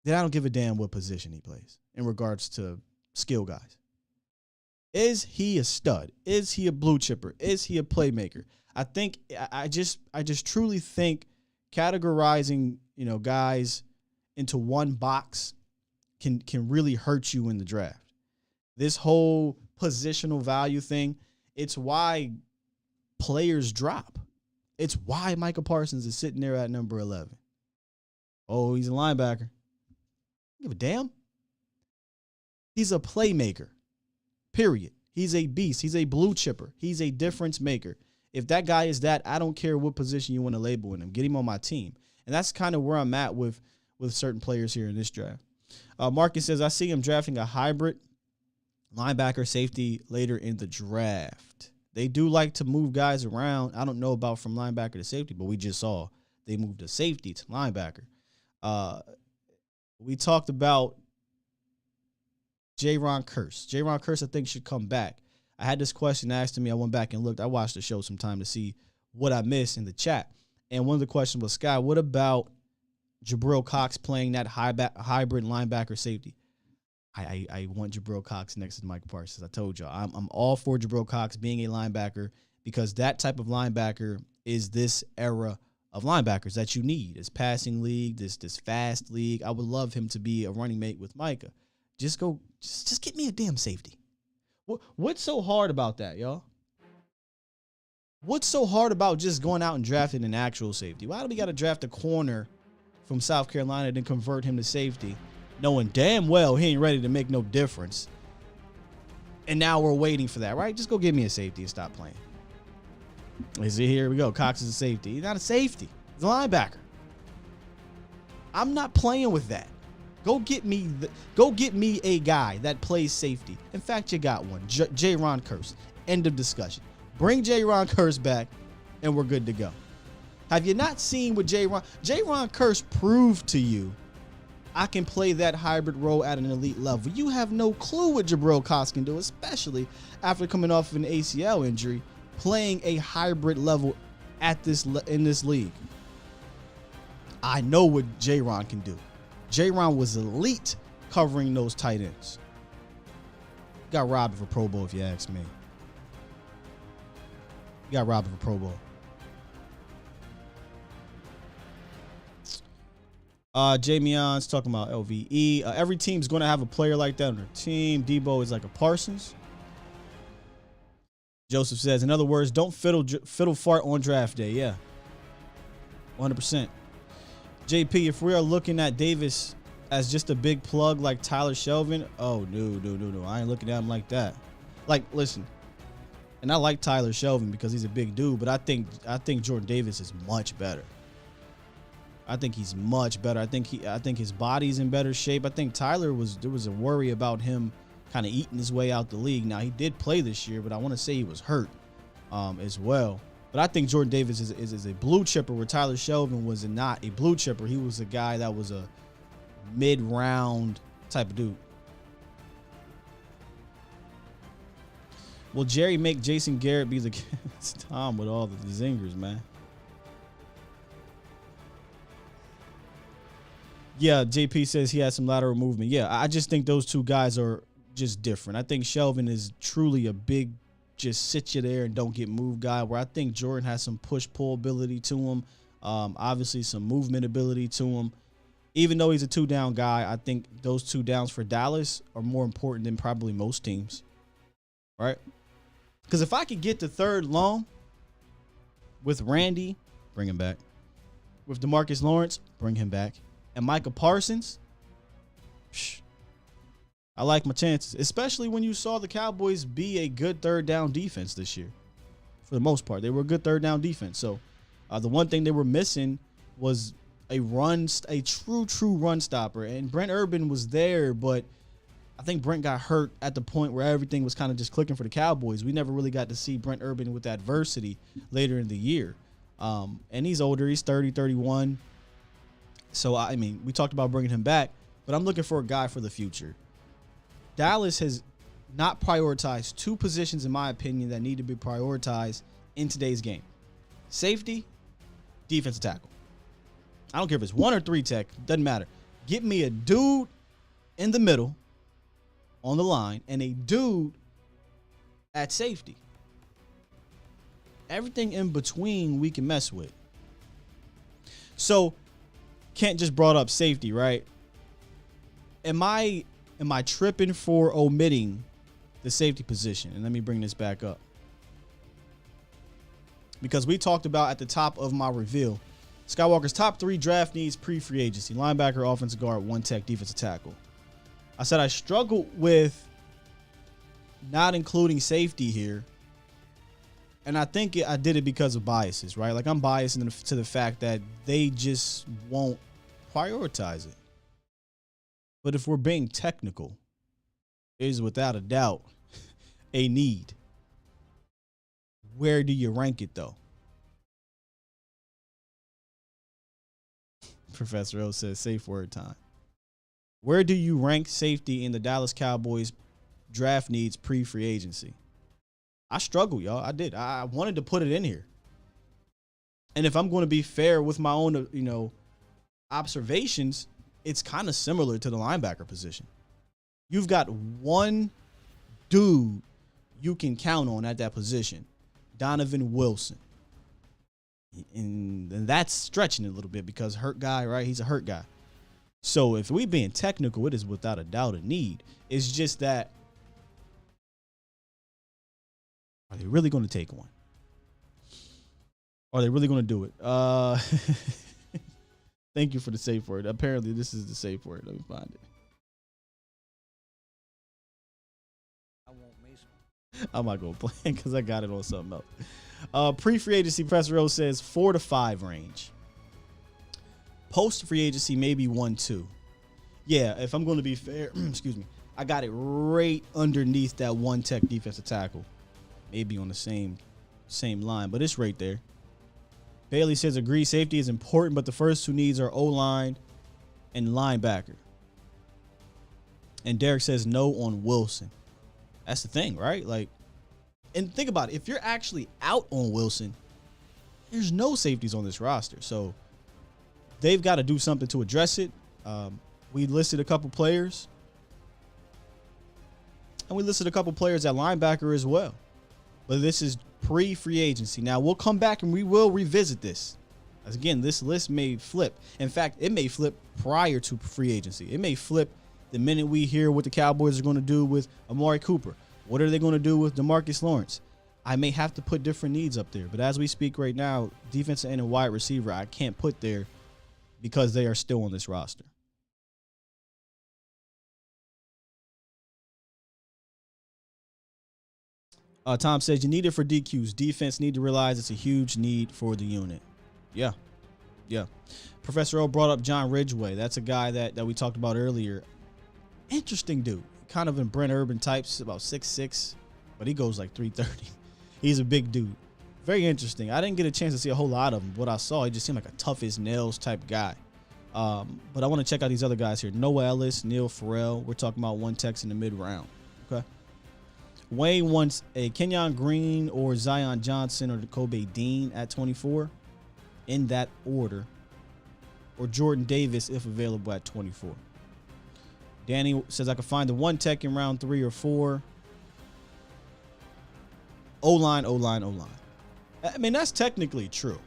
Then I don't give a damn what position he plays in regards to skill guys. Is he a stud? Is he a blue chipper? Is he a playmaker? I just truly think categorizing, guys into one box can really hurt you in the draft. This whole positional value thing, it's why players drop. It's why Micah Parsons is sitting there at number 11. Oh, he's a linebacker. Give a damn. He's a playmaker. Period. He's a beast. He's a blue chipper. He's a difference maker. If that guy is that, I don't care what position you want to label him. Get him on my team. And that's kind of where I'm at with certain players here in this draft. Marcus says, I see him drafting a hybrid linebacker safety later in the draft. They do like to move guys around. I don't know about from linebacker to safety, but we just saw they moved a safety to linebacker. We talked about J-Ron Curse. J-Ron Curse, I think, should come back. I had this question asked to me. I went back and looked. I watched the show sometime to see what I missed in the chat. And one of the questions was, Sky, what about Jabril Cox playing that hybrid linebacker safety? I want Jabril Cox next to Michael Parsons. I told y'all. I'm all for Jabril Cox being a linebacker because that type of linebacker is this era of linebackers that you need. This passing league, this fast league. I would love him to be a running mate with Micah. Just get me a damn safety. What's so hard about that, y'all? What's so hard about just going out and drafting an actual safety? Why do we got to draft a corner from South Carolina and then convert him to safety, knowing damn well he ain't ready to make no difference? And now we're waiting for that, right? Just go get me a safety and stop playing. Is it? Here we go. Cox is a safety. He's not a safety. He's a linebacker. I'm not playing with that. Go get me a guy that plays safety. In fact, you got one. J-Ron Curse. End of discussion. Bring J-Ron Curse back, and we're good to go. Have you not seen what J-Ron Curse proved to you? I can play that hybrid role at an elite level. You have no clue what Jabril Cox can do, especially after coming off of an ACL injury, playing a hybrid level in this league. I know what J-Ron can do. J-Ron was elite covering those tight ends. Got robbed of a Pro Bowl, if you ask me. Got robbed of a Pro Bowl. Jamion's talking about LVE. Every team's going to have a player like that on their team. Debo is like a Parsons. Joseph says, in other words, don't fiddle fart on draft day. Yeah. 100%. JP, if we are looking at Davis as just a big plug like Tyler Shelvin, oh, no. I ain't looking at him like that. Like, listen, and I like Tyler Shelvin because he's a big dude, but I think Jordan Davis is much better. I think he's much better. I think his body's in better shape. I think there was a worry about him kind of eating his way out the league. Now, he did play this year, but I want to say he was hurt as well. But I think Jordan Davis is a blue chipper where Tyler Shelvin was not a blue chipper. He was a guy that was a mid-round type of dude. Will Jerry make Jason Garrett be the it's Tom with all the zingers, man? Yeah, JP says he has some lateral movement. Yeah, I just think those two guys are just different. I think Shelvin is truly a big, just sit you there and don't get moved guy, where I think Jordan has some push-pull ability to him, obviously some movement ability to him. Even though he's a two-down guy, I think those two downs for Dallas are more important than probably most teams, right? Because if I could get to third long with Randy, bring him back. With DeMarcus Lawrence, bring him back. And Micah Parsons, I like my chances, especially when you saw the Cowboys be a good third down defense this year. For the most part, they were a good third down defense. So the one thing they were missing was a true run stopper. And Brent Urban was there, but I think Brent got hurt at the point where everything was kind of just clicking for the Cowboys. We never really got to see Brent Urban with adversity later in the year. And he's older. He's 30, 31. So, I mean, we talked about bringing him back, but I'm looking for a guy for the future. Dallas has not prioritized two positions, in my opinion, that need to be prioritized in today's game. Safety, defensive tackle. I don't care if it's 1 or 3 tech. Doesn't matter. Get me a dude in the middle on the line and a dude at safety. Everything in between we can mess with. So, Kent just brought up safety, right? Am I tripping for omitting the safety position? And let me bring this back up. Because we talked about at the top of my reveal, Skywalker's top 3 draft needs pre-free agency: linebacker, offensive guard, one tech, defensive tackle. I said I struggled with not including safety here. And I think I did it because of biases, right? Like, I'm biased to the fact that they just won't prioritize it. But if we're being technical, it is without a doubt a need. Where do you rank it, though? Professor O says safe word time. Where do you rank safety in the Dallas Cowboys draft needs pre-free agency? I struggled, y'all. I did. I wanted to put it in here. And if I'm going to be fair with my own, observations, it's kind of similar to the linebacker position. You've got one dude you can count on at that position, Donovan Wilson. And that's stretching it a little bit because hurt guy, right? He's a hurt guy. So if we being technical, it is without a doubt a need. It's just that, are they really going to take one? Are they really going to do it? Thank you for the safe word. Apparently, this is the safe word. Let me find it. I'm not going to play it because I got it on something else. Pre-free agency, Professor O says 4 to 5 range. Post-free agency, maybe 1-2. Yeah, if I'm going to be fair, excuse me, I got it right underneath that one tech defensive tackle. Maybe on the same line, but it's right there. Bailey says, agree, safety is important, but the first 2 needs are O-line and linebacker. And Derek says no on Wilson. That's the thing, right? Like, and think about it. If you're actually out on Wilson, there's no safeties on this roster. So they've got to do something to address it. We listed a couple players. And we listed a couple players at linebacker as well. But this is pre-free agency. Now, we'll come back and we will revisit this. As again, this list may flip. In fact, it may flip prior to free agency. It may flip the minute we hear what the Cowboys are going to do with Amari Cooper. What are they going to do with DeMarcus Lawrence? I may have to put different needs up there. But as we speak right now, defensive end and wide receiver, I can't put there because they are still on this roster. Tom says, you need it for DQs. Defense need to realize it's a huge need for the unit. Yeah. Professor O brought up John Ridgeway. That's a guy that we talked about earlier. Interesting dude. Kind of in Brent Urban types, about 6'6", but he goes like 330. He's a big dude. Very interesting. I didn't get a chance to see a whole lot of him. What I saw, he just seemed like a tough as nails type guy. But I want to check out these other guys here. Noah Ellis, Neil Farrell. We're talking about one text in the mid-round. Okay. Wayne wants a Kenyon Green or Zion Johnson or Kobe Dean at 24 in that order, or Jordan Davis if available at 24. Danny says I could find the one tech in round 3 or 4. O-line. I mean, that's technically true.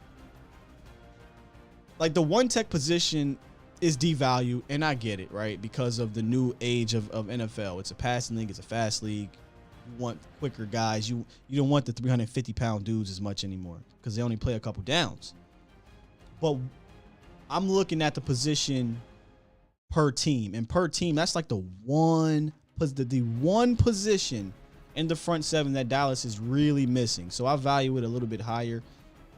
Like, the one tech position is devalued, and I get it, right? Because of the new age of NFL. It's a passing league. It's a fast league. You want quicker guys. You don't want the 350-pound dudes as much anymore because they only play a couple downs. But I'm looking at the position per team. And per team, that's like the one position in the front 7 that Dallas is really missing. So I value it a little bit higher.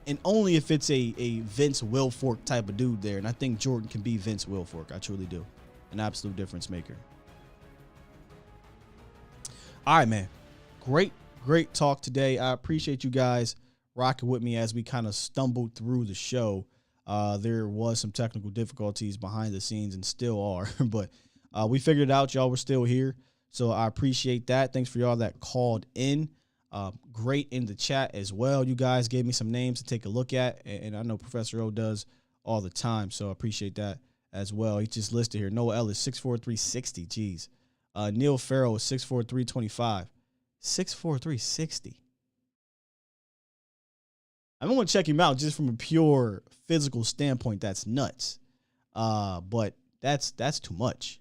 And only if it's a Vince Wilfork type of dude there. And I think Jordan can be Vince Wilfork. I truly do. An absolute difference maker. All right, man. Great talk today. I appreciate you guys rocking with me as we kind of stumbled through the show. There was some technical difficulties behind the scenes and still are, but we figured it out. Y'all were still here, so I appreciate that. Thanks for y'all that called in. Great in the chat as well. You guys gave me some names to take a look at, and I know Professor O does all the time, so I appreciate that as well. He just listed here. Noah Ellis, 6'4", 360. Jeez. Neil Farrell is 6'4", 325. 6'4", 360. I'm going to check him out just from a pure physical standpoint. That's nuts. But that's too much.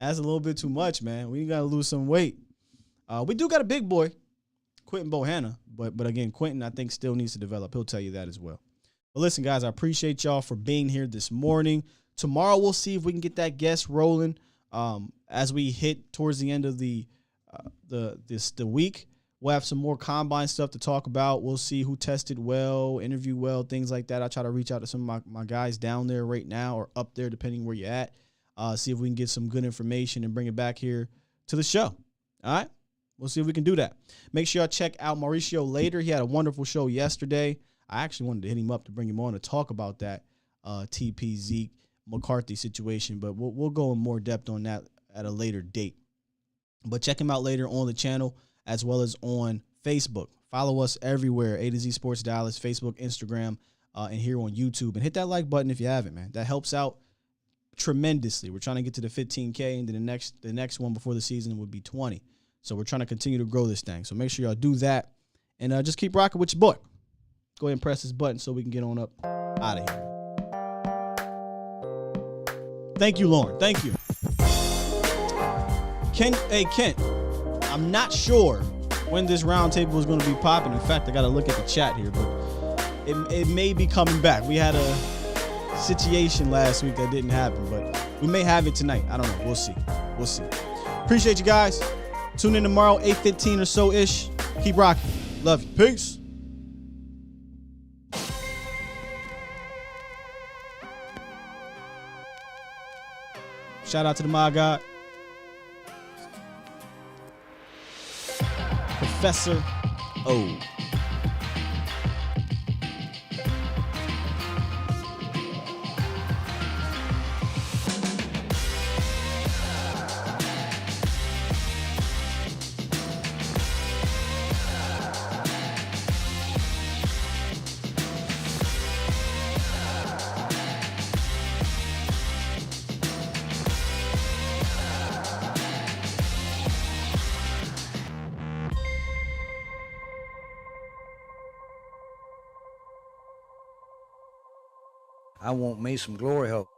That's a little bit too much, man. We got to lose some weight. We do got a big boy, Quentin Bohanna. But again, Quentin, I think, still needs to develop. He'll tell you that as well. But listen, guys, I appreciate y'all for being here this morning. Tomorrow we'll see if we can get that guest rolling as we hit towards the end of the week. We'll have some more combine stuff to talk about. We'll see who tested well, interviewed well, things like that. I try to reach out to some of my guys down there right now or up there, depending where you're at. See if we can get some good information and bring it back here to the show. All right? We'll see if we can do that. Make sure y'all check out Mauricio later. He had a wonderful show yesterday. I actually wanted to hit him up to bring him on to talk about that TP Zeke McCarthy situation, but we'll go in more depth on that at a later date. But check him out later on the channel as well as on Facebook. Follow us everywhere, A to Z Sports Dallas, Facebook, Instagram, and here on YouTube. And hit that like button if you haven't, man. That helps out tremendously. We're trying to get to the 15K, and then the next one before the season would be 20. So we're trying to continue to grow this thing. So make sure y'all do that. And just keep rocking with your boy. Go ahead and press this button so we can get on up out of here. Thank you, Lauren. Thank you. Kent, I'm not sure when this roundtable is going to be popping. In fact, I got to look at the chat here, but it may be coming back. We had a situation last week that didn't happen, but we may have it tonight. I don't know. We'll see. We'll see. Appreciate you guys. Tune in tomorrow, 8:15 or so-ish. Keep rocking. Love you. Peace. Shout out to the My God. Professor O. I want me some glory hole.